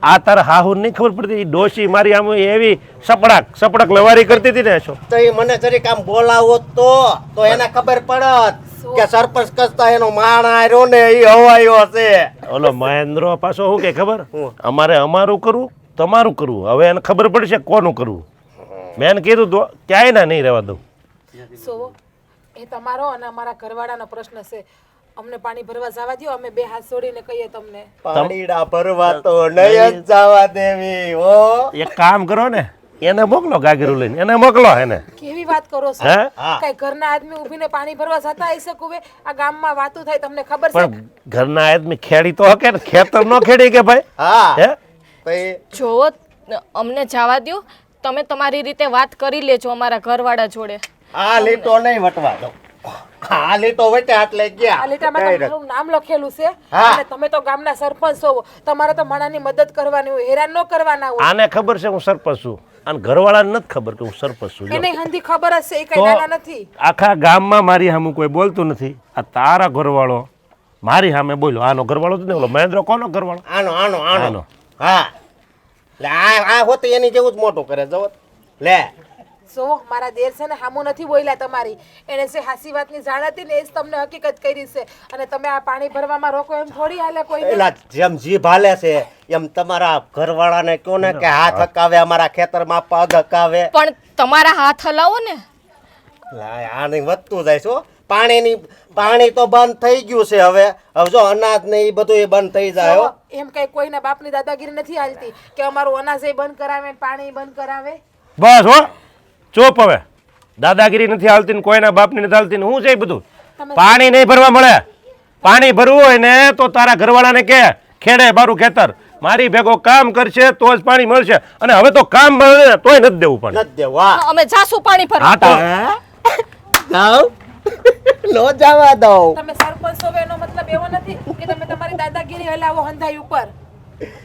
[SPEAKER 2] આ તારા હાહુ નહીં ખબર પડતી? ડોશી મારી આમ એવી સપડક લવારી કરતી હતી ને. છો
[SPEAKER 6] તો એ મને જરીક આમ બોલાવો તો એને ખબર પડત કે સરપંચ કસતા એનો માણા રહ્યો ને એ હવાયો છે.
[SPEAKER 2] ઓલો મહેન્દ્રો પાછો શું કે ખબર? અમારે અમારું કરવું, તમારું કરવું. હવે એને ખબર પડશે કોનું કરવું. મેં એને કીધું તો ક્યાંય ના નહીં રહેવા દઉં.
[SPEAKER 5] જોવો એ તમારો અને અમારા ઘરવાળાનો પ્રશ્ન છે. અમને પાણી ભરવા જવા દ્યો, અમે બે હાથ જોડીને કહીએ તમને.
[SPEAKER 6] પાણીડા ભરવા તો નહીં જ જવા દેવી હો.
[SPEAKER 2] એક કામ કરો ને, એને મોકલો ગાગરું લઈને, એને મોકલો. એને
[SPEAKER 5] કેવી વાત કરો છો?
[SPEAKER 2] હે?
[SPEAKER 5] કઈ ઘરના આદમી ઊભીને પાણી ભરવા જતા હઈ શકું? આ ગામમાં વાતું થાય તમને ખબર છે?
[SPEAKER 2] પણ ઘરના આદમી ખેડી તો હકે ને, ખેતર નો ખેડી કે ભાઈ?
[SPEAKER 6] હા
[SPEAKER 2] હે?
[SPEAKER 6] પછી
[SPEAKER 7] જોવો અમને જવા દ્યો, તમે તમારી રીતે વાત કરી લેજો અમારા ઘરવાળા જોડે.
[SPEAKER 6] આ લીટો નહીં વટવા દો. આ લીટો વટ્યા એટલે
[SPEAKER 5] આ
[SPEAKER 6] ગયા.
[SPEAKER 5] લેટામાં તો મારું નામ લખેલું છે
[SPEAKER 6] હા.
[SPEAKER 5] અને તમે તો ગામના સરપંચ છો. તમારે તો માણાની મદદ કરવાની હોય, હેરાન ન કરવાના હોય.
[SPEAKER 2] આને ખબર છે હું સરપંચ છું, અને ઘરવાળાને નથી ખબર કે હું સરપંચ છું. જો.
[SPEAKER 5] એને હંધી ખબર જ છે, એ કઈ
[SPEAKER 2] તો
[SPEAKER 5] નાના નથી.
[SPEAKER 2] આખા ગામમાં મારી સામે કોઈ બોલતું નથી. આ તારા ઘરવાળો મારી સામે બોલ્યો. આનો ઘરવાળો તો નહીં, ઓલો મહેન્દ્ર કોનો ઘરવાળો?
[SPEAKER 6] આનો આનો આનો
[SPEAKER 2] આનો.
[SPEAKER 6] હા લે આ હોતી એની જેવું જ મોટું કરે જો લે.
[SPEAKER 5] જો મારા દેર છે ને હામું નથી બોલ્યા તમારી. એને જે હાસી વાતની જાણ હતી ને એ જ તમને હકીકત કરી છે. અને તમે આ પાણી ભરવામાં રોકો એમ થોડી હાલે કોઈ.
[SPEAKER 6] એલા જેમ જીભ હાલે છે એમ તમારા ઘરવાળાને કહો ને કે હાથ હકાવે, અમારા ખેતરમાં પગ હકાવે.
[SPEAKER 7] પણ તમારા હાથ હલાવો ને.
[SPEAKER 6] આની વધતું જાય છો. પાણી તો બંધ થઈ ગયું છે હવે. હવે જો અનાજ ને એ બધું એ બંધ થઈ જાય હો.
[SPEAKER 5] એમ કઈ કોઈના બાપની દાદાગીરી નથી હાલતી કે અમારું અનાજ એ બંધ કરાવે ને પાણી બંધ કરાવે.
[SPEAKER 2] બસ હો, ચોપ હવે. દાદાગીરી નથી હાલતી ને કોઈના બાપની નથી હાલતી ને હું છે એ બધું? પાણી નહીં ભરવા મળે. પાણી ભરવું હોય ને તો તારા ઘરવાળાને કે ખેડે મારું ખેતર, મારી ભેગો કામ કરશે તો જ પાણી મળશે. અને હવે તો કામ મળે ને તોય નથી દેવું પાણી.
[SPEAKER 6] નથી દેવું. હા
[SPEAKER 7] અમે જાશું પાણી ભરવા.
[SPEAKER 2] હા તો
[SPEAKER 6] જાઓ નો જવા દઉં.
[SPEAKER 5] તમે સરપંચ છો એનો મતલબ એવો નથી કે તમે તમારી દાદાગીરી હલાવો હંધાઈ ઉપર.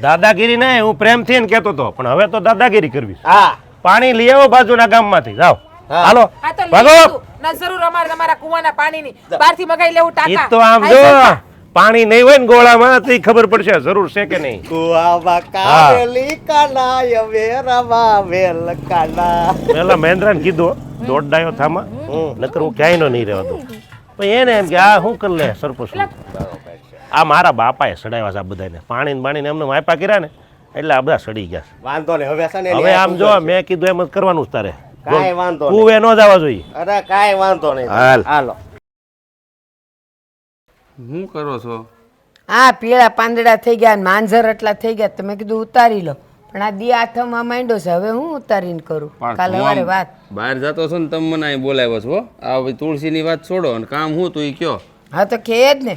[SPEAKER 2] દાદાગીરી નહીં, હું પ્રેમથી ને કહેતો હતો, પણ હવે તો દાદાગીરી કરવી.
[SPEAKER 6] હા
[SPEAKER 2] પાણી લઈ આવો બાજુના ગામમાંથી. જાઓ
[SPEAKER 6] હા.
[SPEAKER 2] હાલો
[SPEAKER 5] આ તો લઈ
[SPEAKER 2] ભાગો.
[SPEAKER 5] આવશું. ના જરૂર અમારે તમારા કુવાના પાણીની બહારથી મગાઈ લેવું
[SPEAKER 2] ઈ
[SPEAKER 5] ટાંકા.
[SPEAKER 2] તો આમ
[SPEAKER 5] હાય
[SPEAKER 2] જો
[SPEAKER 5] સરપંચ.
[SPEAKER 2] પાણી નહીં હોય ને ગોળામાં તો ઈ ખબર પડશે જરૂર છે કે નહીં.
[SPEAKER 6] કુવામાં કાવેલી કાના હવે રવા વેલ કાના.
[SPEAKER 2] પેલા મહેન્દ્રાને કીધું દોડાયો થામાં, નકર હું ક્યાંય નો નહીં રહેવા દઉં. પણ એને એમ કે આ શું કરી લે સરપંચ. આ મારા બાપાએ સડાવ્યા છે આ બધાને. પાણી ને બાણીને એમને માયપા કર્યા ને એટલે આ બધા સડી ગયા છે.
[SPEAKER 6] વાંધો નહીં હવે છે ને
[SPEAKER 2] હવે આમ જો મેં કીધું એમ જ કરવાનું જ તારે.
[SPEAKER 6] કાંઈ વાંધો નહીં.
[SPEAKER 2] કુવે ન જવા જોઈએ.
[SPEAKER 6] અરે કાંઈ વાંધો નહીં.
[SPEAKER 2] હાલ.
[SPEAKER 6] હાલો
[SPEAKER 4] શું કરો છો?
[SPEAKER 1] હા પીળા પાંદડા થઈ ગયા અને માંજર એટલા થઈ ગયા. તમે કીધું ઉતારી લો, પણ આ દી આથમમાં માંડ્યો છે. હવે હું ઉતારીને કરું? કાલે સવારે વાત.
[SPEAKER 4] બહાર જતો છો ને તમે મને અહીં બોલાવ્યો છો. આ ભાઈ તુલસીની વાત છોડો અને કામ હું તું ઈ કયો.
[SPEAKER 1] હા તો કે જ ને,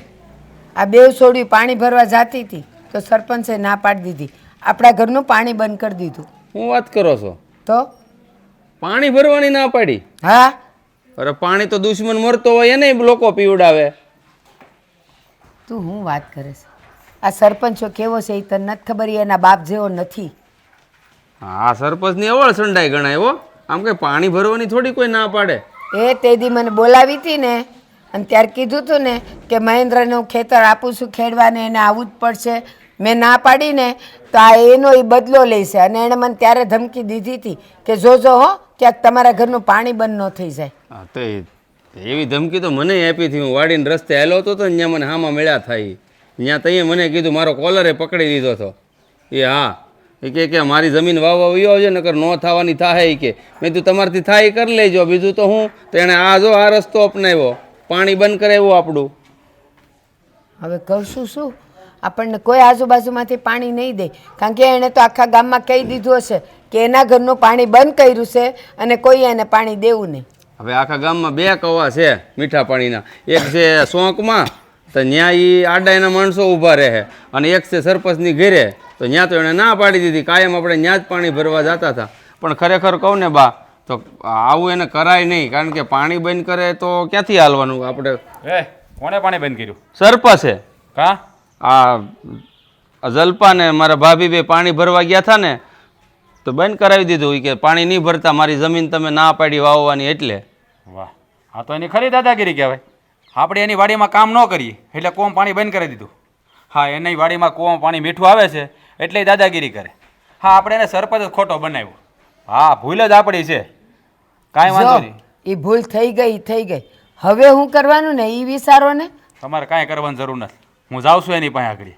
[SPEAKER 1] આ બેવ છોડ્યું પાણી ભરવા જાતી હતી તો સરપંચે ના પાડી દીધી, આપણા ઘરનું પાણી બંધ કરી દીધું.
[SPEAKER 4] શું વાત કરો છો?
[SPEAKER 1] તો
[SPEAKER 4] પાણી ભરવાની ના પાડી?
[SPEAKER 1] હા,
[SPEAKER 4] અરે પાણી તો દુશ્મન મરતો હોય એને લોકો પીવડાવે.
[SPEAKER 1] તું હું વાત કરે છે? આ સરપંચો કેવો છે એ તને નથી ખબર, એ એના બાપ જેવો નથી.
[SPEAKER 4] હા, સરપંચની અવળ સંડાઈ ગણાય હો. આમ કે પાણી ભરવાની થોડી કોઈ ના પાડે.
[SPEAKER 1] એ તે દી મને બોલાવી હતી ને, અને ત્યારે કીધું હતું ને કે મહેન્દ્રને હું ખેતર આપું છું ખેડવાને, એને આવવું જ પડશે. મેં ના પાડીને તો આ એનો એ બદલો લેશે, અને એણે મને ત્યારે ધમકી દીધી હતી કે જોજો હો ક્યાંક તમારા ઘરનું પાણી બંધ ન થઈ જાય.
[SPEAKER 4] હા, તો એવી ધમકી તો મને આપી હતી. હું વાડીને રસ્તે હાલો હતો તો ત્યાં મને હામાં મળ્યા થાય. ત્યાં તઈએ મને કીધું, મારો કોલરે પકડી લીધો હતો. એ હા, એ કે મારી જમીન વાવવા વયો આવજે, નકર ન થવાની થાય. એ કે મેં તું તમારથી થાય એ કરી લેજો, બીજું તો હું. તો એણે આ રસ્તો અપનાવ્યો, પાણી બંધ કરાવ્યું આપણું.
[SPEAKER 1] હવે કહું શું, આપણને કોઈ આજુબાજુમાંથી પાણી નહીં દે, કારણ કે એણે તો આખા ગામમાં કહી દીધું હશે કે એના ઘરનું પાણી બંધ કર્યું છે અને કોઈ એને પાણી દેવું નહીં.
[SPEAKER 4] હવે આખા ગામમાં 2 કવા છે મીઠા પાણીના. એક છે સોંકમાં, તો ત્યાં એ આડા એના માણસો ઊભા રહે, અને એક છે સરપંચની ઘરે, તો ત્યાં તો એણે ના પાડી દીધી. કાયમ આપણે ત્યાં જ પાણી ભરવા જતા હતા. પણ ખરેખર કહું ને બા, તો આવું એને કરાય નહીં, કારણ કે પાણી બંધ કરે તો ક્યાંથી હાલવાનું આપણે?
[SPEAKER 3] કોણે પાણી બંધ કર્યું?
[SPEAKER 4] સરપંચે.
[SPEAKER 3] કા?
[SPEAKER 4] આ જલપા ને મારા ભાભી બે પાણી ભરવા ગયા હતા ને, તો બંધ કરાવી દીધું. કે પાણી નહીં ભરતા, મારી જમીન તમે ના પાડી વાવવાની. એટલે
[SPEAKER 3] વાહ, આ તો એની ખરી દાદાગીરી કહેવાય. આપણે એની વાડીમાં કામ ન કરીએ એટલે કોમ પાણી બંધ કરી દીધું. હા, એની વાડીમાં કોમ પાણી મીઠું આવે છે એટલે એ દાદાગીરી કરે. હા, આપણે એને સરપંચ જ ખોટો બનાવ્યો. હા, ભૂલ જ આપણી છે, કાંઈ વાંધો નહીં.
[SPEAKER 1] એ ભૂલ થઈ ગઈ. હવે હું કરવાનું ને એ વિચારો ને.
[SPEAKER 3] તમારે કાંઈ કરવાની જરૂર નથી. હું જાઉં છું એની પાસે આગળ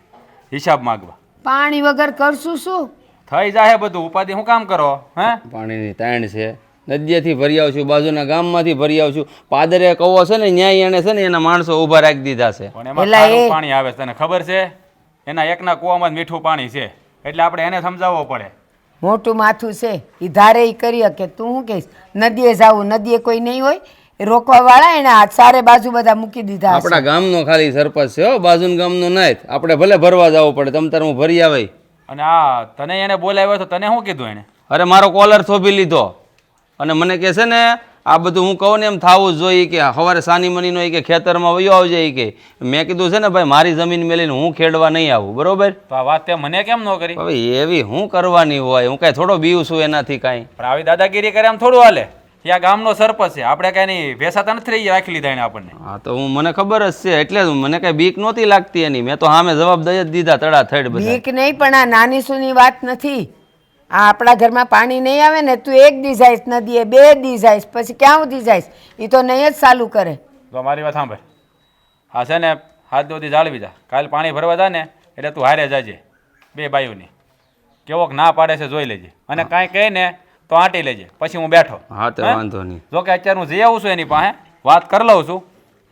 [SPEAKER 3] હિસાબ માગવા.
[SPEAKER 1] પાણી વગર કરશું શું?
[SPEAKER 3] થઈ જાય બધું, ઉપાધિ શું કામ કરો? હે,
[SPEAKER 4] પાણીની તાણ છે. નદીએથી ભરી આવશું, બાજુના ગામમાંથી ભરી આવશું. પાદરે કવો છે ને, ન્યાય એને છે ને એના માણસો ઊભા રાખી દીધા છે.
[SPEAKER 3] પણ એમાં ખારું પાણી આવે છે, તને ખબર છે? એના એકના કૂવામાં જ મીઠું પાણી છે, એટલે આપણે એને સમજાવવો પડે.
[SPEAKER 1] મોટું માથું છે, એ ધારે એ કરી શકે. તું શું કહીશ? નદીએ જાવું, નદીએ કોઈ નહીં હોય એ રોકવા વાળા, એને હાથ સારે બાજુ બધા મૂકી દીધા.
[SPEAKER 4] આપણા ગામનો ખાલી સરપંચ છે હો, બાજુના ગામનો નહીં. આપણે ભલે ભરવા જવું પડે, તમ તારે હું ભરી આવે.
[SPEAKER 3] અને આ તને એને બોલાવ્યો તો તને શું કીધું એને?
[SPEAKER 4] અરે મારો કોલર થોભી લીધો, અને મને કહે છે ને આ બધું હું કહું ને એમ થવું જ જોઈએ. કે સવારે સાની મનીનો કે ખેતરમાં વયો આવજે. કે મેં કીધું છે ને ભાઈ, મારી જમીન મેલીને હું ખેડવા નહીં આવું, બરોબર?
[SPEAKER 3] તો આ વાત તે મને કેમ ન કરી?
[SPEAKER 4] હવે એવી હું કરવાની હોય? હું કાંઈ થોડો બીવું છું એનાથી કાંઈ.
[SPEAKER 3] પણ આવી દાદાગીરી કરે એમ થોડું હાલે. ત્યાં ગામનો સરપંચ છે, આપણે કાંઈ નહીં વેસાતા નથી રાખી લીધા એને આપણને.
[SPEAKER 4] હા, તો હું મને ખબર જ છે, એટલે જ મને કાંઈ બીક નહોતી લાગતી એની. મેં તો સામે જવાબ દઈ જ દીધા તડાથડ બધા.
[SPEAKER 1] બીક નહીં, પણ આ નાની સુની વાત નથી. આ આપણા ઘરમાં પાણી નહીં આવે ને, તું 1 દી જાઈશ નદીએ, 2 દી જાઈશ, પછી ક્યાં સુધી જાઈશ? એ તો નહીં જ ચાલુ કરે.
[SPEAKER 3] તો મારી વાત સાંભળ. હા છે ને, હાથ દોધી જાળવી જા. કાલ પાણી ભરવા જા ને એટલે તું હારે જાજે 2 બાયુની. કેવોક ના પાડે છે જોઈ લેજે, અને કાંઈ કહે ને તો આંટી લેજે, પછી હું બેઠો.
[SPEAKER 4] હા, તો વાંધો નહીં.
[SPEAKER 3] જો કે અત્યારે હું જઈ આવું છું એની પાસે, વાત કરી લઉં છું,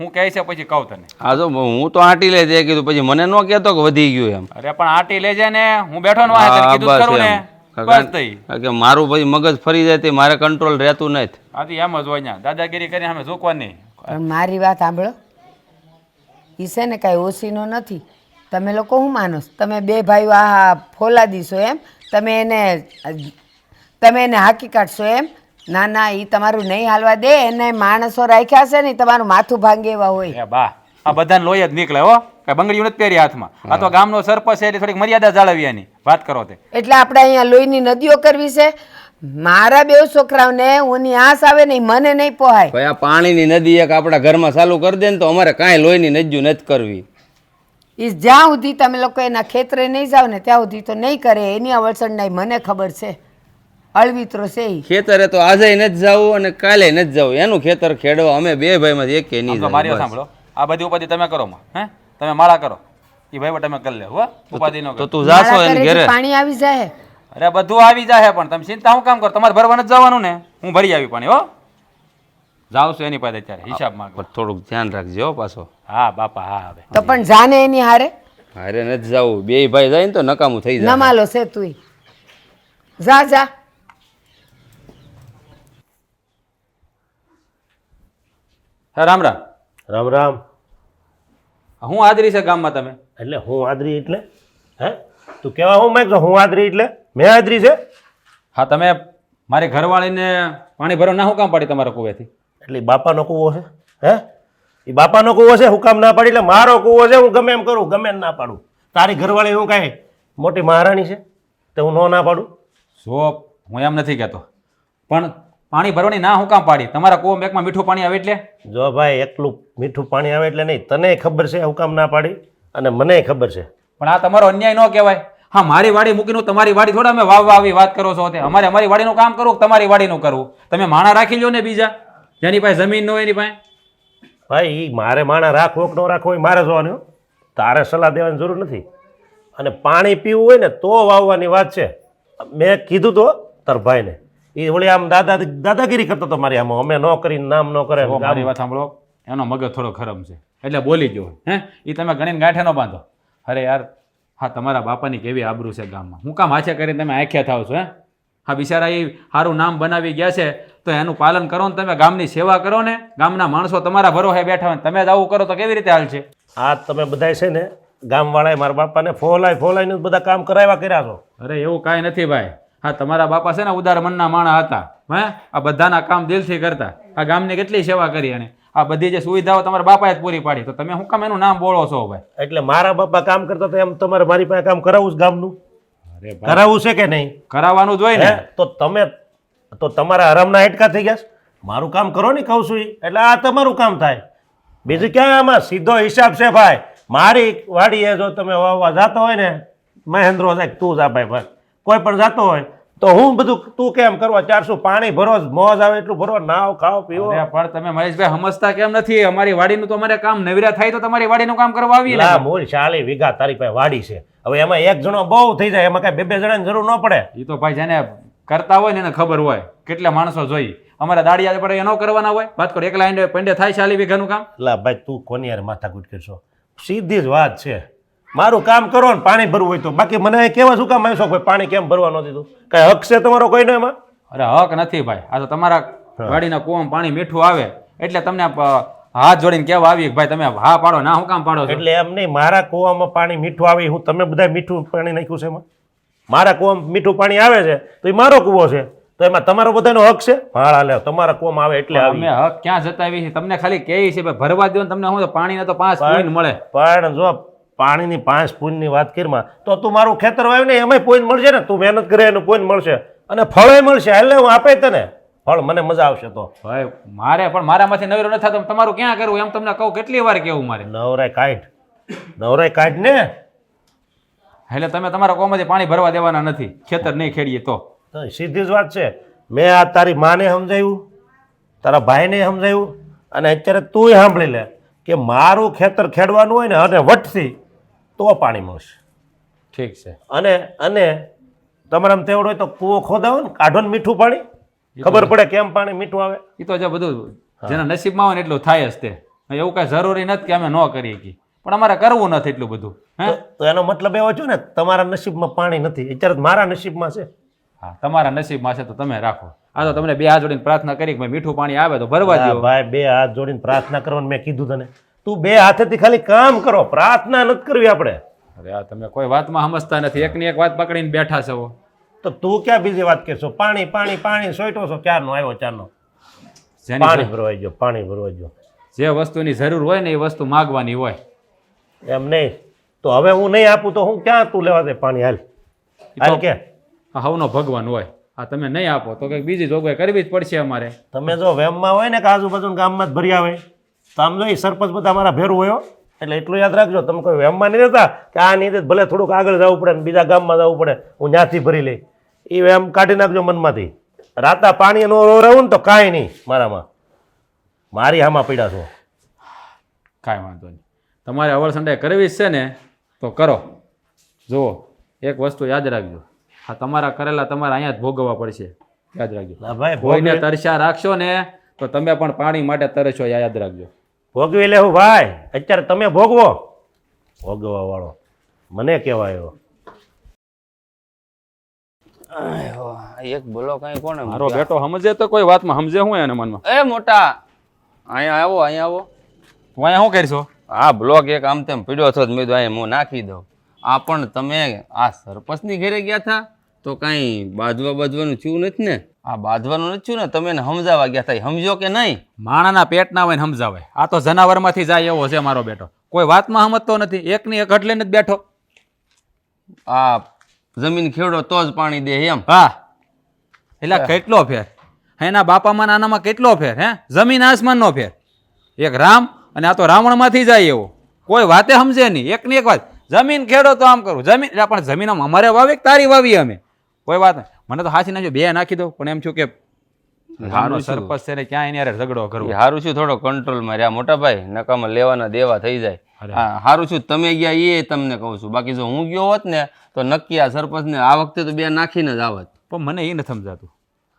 [SPEAKER 3] હું કહે છે પછી કહું તને.
[SPEAKER 4] હા, જો હું તો આંટી લેજે કીધું, પછી મને ન કહેતો કે વધી ગયું એમ.
[SPEAKER 3] અરે પણ આંટી લેજે ને, હું બેઠો ને વાહે કીધું જ ખરું ને. બસ થઈ
[SPEAKER 4] કે મારું પછી મગજ ફરી જાય તે મારે કંટ્રોલ રહેતું નથી.
[SPEAKER 3] આથી એમ જ હોય ત્યાં દાદાગીરી કરીને અમે ઝૂકવાની નહીં.
[SPEAKER 1] પણ મારી વાત સાંભળો, એ છે ને કાંઈ ઓછીનો નથી. તમે લોકો શું માનો છો? તમે 2 ભાઈઓ આ ફોલા દીશો એમ? તમે એને હાકી કાઢશો એમ? ના ના, એ તમારું નહીં હાલવા દે. એને માણસો રાખ્યા છે ને, તમારું માથું ભાંગે એવા હોય.
[SPEAKER 3] એ બા, આ બધાને લોહી જ નીકળે હો, કઈ બંગડીયું નથી પહેરી હાથમાં. આ તો ગામનો સરપંચ છે એટલે થોડીક મર્યાદા જાળવી એની વાત કરો તે.
[SPEAKER 1] એટલે આપણે અહીંયા લોહીની નદીઓ કરવી છે? મારા 2 છોકરાઓને ઊની આસ આવે ને, મને નહીં પોહાય.
[SPEAKER 4] ભાઈ, આ પાણીની નદી એક આપણા ઘરમાં ચાલુ કરી દે ને, તો અમારે કાંઈ લોહીની નદીઓ નથી કરવી.
[SPEAKER 1] એ જ્યાં સુધી તમે લોકો એના ખેતરે નહીં જાઓ ને, ત્યાં સુધી તો નહીં કરે. એની અવળસણ નહીં, મને ખબર છે. અળવિત્રો છે એ.
[SPEAKER 4] ખેતરે તો આજે નથી જવું અને કાલે નથી જવું. એનું ખેતર ખેડવા અમે 2 ભાઈમાંથી એક નહીં જાય.
[SPEAKER 3] મારી સાંભળો, આ બધી ઉપાધિ તમે કરો માં, હે તમે માળા કરો, એ ભાઈ તમે કરી લે હો, ઉપાધિ નો
[SPEAKER 4] તો તું જાશો એને ઘરે,
[SPEAKER 1] પાણી આવી જાય.
[SPEAKER 3] અરે બધું આવી જાય, પણ તમે ચિંતા શું કામ કરો? તમારે ભરવા નથી જવાનું ને, હું ભરી આવી પાણી હો. જાઉં છું એની પાસે અત્યારે હિસાબ માંગવા.
[SPEAKER 4] થોડુંક ધ્યાન રાખજો હો પાછો.
[SPEAKER 3] હા બાપા, હા. હવે
[SPEAKER 1] તો પણ જાને એની હારે
[SPEAKER 4] હારે નથી જવું. 2 ભાઈ જાય ને તો નકામું થઈ જાય.
[SPEAKER 1] નમાલો છે તું. જા જા.
[SPEAKER 3] હે રામ રામ.
[SPEAKER 2] રામ રામ.
[SPEAKER 3] હું હાજરી છે ગામમાં તમે?
[SPEAKER 2] એટલે હું આદરી એટલે હે તું કેવા હું માંગતો હું આદરી એટલે મેં આદરી છે
[SPEAKER 3] હા તમે મારી ઘરવાળીને પાણી ભરવા ના હું કામ પાડી તમારા કુવેથી?
[SPEAKER 2] એટલે ઈ બાપાનો કૂવો છે હે એ બાપાનો કૂવો છે હું કામ ના પાડી એટલે મારો કૂવો છે હું ગમે એમ કરું ગમે એમ ના પાડું તારી ઘરવાળી હું કાંઈ મોટી મહારાણી છે તો હું ના પાડું
[SPEAKER 3] જો હું એમ નથી કહેતો, પણ પાણી ભરવાની ના હું કામ પાડી? તમારા કૂવો બેકમાં મીઠું પાણી આવે એટલે?
[SPEAKER 2] જો ભાઈ એકલું મીઠું પાણી આવે એટલે નહીં, તને ખબર છે હું કામ ના પાડી અને મને ખબર છે.
[SPEAKER 3] પણ આ તમારો અન્યાય ન કહેવાય. હા મારી વાડી મૂકીને તમારી વાડી થોડા અમે વાવ આવી વાત કરો છો. અમારે અમારી વાડીનું કામ કરવું કે તમારી વાડીનું કરવું? તમે માણા રાખી લો ને બીજા જેની પાસે જમીન ન હોય એની પાસે.
[SPEAKER 2] ભાઈ ઈ મારે માણા રાખવો કે ન રાખવો એ મારે જોવાનું, તારે સલાહ દેવાની જરૂર નથી. અને પાણી પીવું હોય ને તો વાવવાની વાત છે. મેં કીધું તો તાર ભાઈને એ વળી આમ દાદાગીરી કરતો હતો મારી આમાં, અમે ન કરીને નામ ન કરે.
[SPEAKER 3] જો મારી વાત સાંભળો, એનો મગજ થોડો ખરાબ છે એટલે બોલી ગયો. હે એ તમે ગણીને ગાંઠે ન બાંધો. અરે યાર હા તમારા બાપાની કેવી આબરૂ છે ગામમાં, હું કામ હાથે કરીને તમે આંખ્યા થાવ છો? હે હા બિચારા એ સારું નામ બનાવી ગયા છે તો એનું પાલન કરો ને, તમે ગામની સેવા કરો ને. ગામના માણસો તમારા ભરોસે બેઠા હોય તમે જ આવું કરો તો કેવી રીતે હાલ છે?
[SPEAKER 2] આ તમે બધા છે ને ગામવાળાએ મારા બાપાને ફોલાઈને બધા કામ કરાવ્યા કર્યા છો.
[SPEAKER 3] અરે એવું કાંઈ નથી ભાઈ. હા તમારા બાપા છે ને ઉદાર મનના માણા હતા. હે આ બધાના કામ દિલથી કરતા. આ ગામની કેટલી સેવા કરી અને આ બધી જે સુવિધાઓ તમારા બાપાએ જ પૂરી પાડી, તો તમે શું કામ એનું નામ બોલો છો ભાઈ?
[SPEAKER 2] એટલે મારા બાપા કામ કરતા હતા એમ તમારે મારી પાસે કામ કરાવવું જ ગામનું?
[SPEAKER 3] અરે
[SPEAKER 2] કરાવવું છે કે નહીં?
[SPEAKER 3] કરાવવાનું જ હોય ને.
[SPEAKER 2] તો તમે તો તમારા હરામના હેટકા થઈ ગયા. મારું કામ કરો ને કહું છું ઈ. એટલે આ તમારું કામ થાય, બીજું ક્યાં આમાં સીધો હિસાબ છે ભાઈ. મારી વાડીએ જો તમે વાવવા જતો હોય ને મહેન્દ્રો સાહેબ તું જા ભાઈ, કોઈ પણ જતો હોય તો હું બધું તું કેમ કરવા 400 પાણી ભરો, મોજ આવે એટલું ભરો, નાવ ખાઓ પીવો.
[SPEAKER 3] અરે પણ તમે મહેશભાઈ સમજતા કેમ નથી? અમારી વાડીનું તો અમારે કામ નવરા થાય તો તમારી વાડીનું કામ કરવા આવીએ ને.
[SPEAKER 2] લા મૂળ 40 વીઘા તારી પાસે વાડી છે, હવે એમાં એક જણો બહુ થઈ જાય, એમાં કઈ બે જણાની જરૂર ન પડે.
[SPEAKER 3] એ તો ભાઈ જેને કરતા હોય ને એને ખબર હોય કેટલા માણસો જોઈએ. અમારા દાડિયા પડે એ ન કરવાના હોય? વાત કરો એકલા આઈને પંડે થાય 40 વીઘાનું કામ?
[SPEAKER 2] લા ભાઈ તું કોની યાર માથાકૂટ કરશો? સીધી જ વાત છે, મારું કામ કરો ને પાણી ભરવું હોય તો. બાકી મને કેવા શું કામ આવ્યો કોઈ પાણી કેમ ભરવા ન દીધું? કઈ હક છે તમારો કોઈનો એમાં?
[SPEAKER 3] અરે હક નથી ભાઈ. આ તો તમારા વાડીના કૂવામાં પાણી મીઠું આવે એટલે તમને હાથ જોડીને કેવા આવી ભાઈ તમે હા પાડો ના હું કામ પાડો છો?
[SPEAKER 2] એટલે એમ નહીં, મારા કૂવામાં પાણી મીઠું આવે હું તમે બધા મીઠું પાણી નાખ્યું છે એમાં? મારા કૂવામાં મીઠું પાણી આવે છે તો એ મારો કૂવો છે, તો એમાં તમારો બધાનો હક છે? ભાડા લે તમારા કૂવામાં આવે એટલે
[SPEAKER 3] અમે હક ક્યાં જતાવી છે? તમને ખાલી કહે છે ભરવા દો ને તમને શું પાણીના તો 5 પૂન મળે.
[SPEAKER 2] પણ જો પાણીની 5 પૂનની વાત કરીમાં તો તું મારું ખેતર વાવ્યું ને એમાંય પૂન મળશે ને, તું મહેનત કરે એનું પૂન મળશે અને ફળે મળશે. એટલે હું આપે તને ફળ, મને મજા આવશે તો.
[SPEAKER 3] ભાઈ મારે પણ મારામાંથી નવરો ન થતો તમારું ક્યાં કરવું એમ તમને કહું કેટલી વાર કેવું મારે?
[SPEAKER 2] નવરાય કાઢ ને.
[SPEAKER 3] એટલે તમે તમારા કોમાંથી પાણી ભરવા દેવાના નથી, ખેતર નહીં ખેડીએ તો.
[SPEAKER 2] સીધી જ વાત છે. મેં આ તારી માને સમજાવ્યું, તારા ભાઈને સમજાવ્યું અને અત્યારે તું સાંભળી લે કે મારું ખેતર ખેડવાનું હોય ને અને વટથી તો પાણી મળશે.
[SPEAKER 3] ઠીક છે.
[SPEAKER 2] અને તમારે આમ તેવડ હોય તો કૂવો ખોદાવો ને, કાઢો ને મીઠું પાણી, ખબર પડે કેમ પાણી મીઠું આવે.
[SPEAKER 3] એ તો જે બધું જેના નસીબમાં હોય ને એટલું થાય જ તે. એવું કાંઈ જરૂરી નથી કે અમે ન કરીએ કે, પણ અમારે કરવું નથી એટલું બધું. હે
[SPEAKER 2] તો એનો મતલબ એવો છે ને તમારા નસીબમાં પાણી નથી, અત્યારે મારા નસીબમાં છે.
[SPEAKER 3] હા તમારા નસીબમાં છે તો તમે રાખો. આ તો તમને 2 હાથ જોડીને પ્રાર્થના કરી કે મીઠું પાણી આવે તો ભરવા દો.
[SPEAKER 2] ભાઈ 2 હાથ જોડીને પ્રાર્થના કરવાનું મેં કીધું તને? તું 2 હાથેથી ખાલી કામ કરો, પ્રાર્થના નથી કરવી આપણે.
[SPEAKER 3] અરે આ તમે કોઈ વાતમાં સમજતા નથી, એકની એક વાત પકડીને બેઠા છો.
[SPEAKER 2] તો તું ક્યાં બીજી વાત કરશો? પાણી પાણી પાણી સોઈટો છો ક્યારનો આવ્યો ચારનો. પાણી ભરવાઈ ગયો, પાણી ભરવાઈ ગયો.
[SPEAKER 3] જે વસ્તુની જરૂર હોય ને એ વસ્તુ માગવાની હોય.
[SPEAKER 2] એમ નહીં તો હવે હું નહીં આપું તો હું ક્યાં તું લેવા દે પાણી? હાલ કે
[SPEAKER 3] આ હવનો ભગવાન હોય. આ તમે નહીં આપો તો કંઈક બીજી જોગવાઈ કરવી જ પડશે અમારે.
[SPEAKER 2] તમે જો વેમમાં હોય ને કે આજુબાજુ ગામમાં જ ભર્યા હોય તો આમ જો એ સરપંચ બધા મારા ભેરું હોય, એટલે એટલું યાદ રાખજો. તમે કોઈ વેમમાં નહીં રહેતા કે આ નહીં ભલે થોડુંક આગળ જવું પડે ને બીજા ગામમાં જવું પડે, હું ત્યાંથી ભરી લઈ. એ વેમ કાઢી નાખજો મનમાંથી. રાતા પાણી નો રહું ને તો કાંઈ નહીં મારામાં, મારી હામાં પીડા છો.
[SPEAKER 3] કાંઈ વાંધો નહીં, તમારે અવળ સંડાઈ કરવી જ છે ને તો કરો. જુઓ એક વસ્તુ યાદ રાખજો, આ તમારા કરેલા તમારે અહીંયા જ ભોગવવા પડશે, યાદ રાખજો.
[SPEAKER 2] ભાઈ
[SPEAKER 3] કોઈને તરસ્યા રાખશો ને તો તમે પણ પાણી માટે તરસ્યો, યાદ રાખજો.
[SPEAKER 2] ભોગવી લેવું ભાઈ, અત્યારે તમે ભોગવો. ભોગવવા વાળો મને કહેવાય.
[SPEAKER 4] એક બોલો કઈ કોને?
[SPEAKER 3] મારો બેટો સમજે તો કોઈ વાતમાં સમજે હું એને મનમાં.
[SPEAKER 4] એ મોટા અહીંયા આવો, અહીંયા આવો.
[SPEAKER 3] હું અહીંયા શું કરીશો?
[SPEAKER 4] હા બ્લોક એક આમ તેમ પીડ્યો છો મેં તો અહીંયા હું નાખી દઉં. આ પણ તમે આ સરપંચની ઘરે ગયા હતા તો કાંઈ બાંધવાનું થયું નથી ને? આ બાંધવાનું નથી થયું ને? તમે એને સમજાવવા ગયા હતા, એ સમજો કે નહીં?
[SPEAKER 3] માણાના પેટ ના હોય ને સમજાવે. આ તો જનાવરમાંથી જાય એવો છે મારો બેટો. કોઈ વાતમાં સમજતો નથી, એકની એક હટ લઈને જ બેઠો.
[SPEAKER 4] આ જમીન ખેડો તો જ પાણી દે એમ?
[SPEAKER 3] હા, એટલે કેટલો ફેર એના બાપામાં ને આનામાં કેટલો ફેર? હે, જમીન આસમાનનો ફેર. એક રામ અને આ તો રાવણમાંથી જાય એવો. કોઈ વાતે સમજે નહીં, એકની એક વાત. જમીન ખેડો તો આમ કરું, જમીન એટલે પણ જમીન અમારે વાવી કે તારી વાવી અમે? કોઈ વાત નહીં. મને તો હાચી નાખજો, બે નાખી દો, પણ એમ છું કે
[SPEAKER 4] હારું
[SPEAKER 3] સરપંચ છે ને ક્યાં એની હારે ઝઘડો કરવો.
[SPEAKER 4] સારું છું થોડો કંટ્રોલમાં રહ્યા મોટા ભાઈ, નકામાં લેવાના દેવા થઈ જાય. હા સારું છું તમે ગયા એ તમને કહું છું. બાકી જો હું ગયો હોત ને તો નક્કી આ સરપંચને આ વખતે તો બે નાખીને જ આવત.
[SPEAKER 3] પણ મને એ નથી સમજાતું.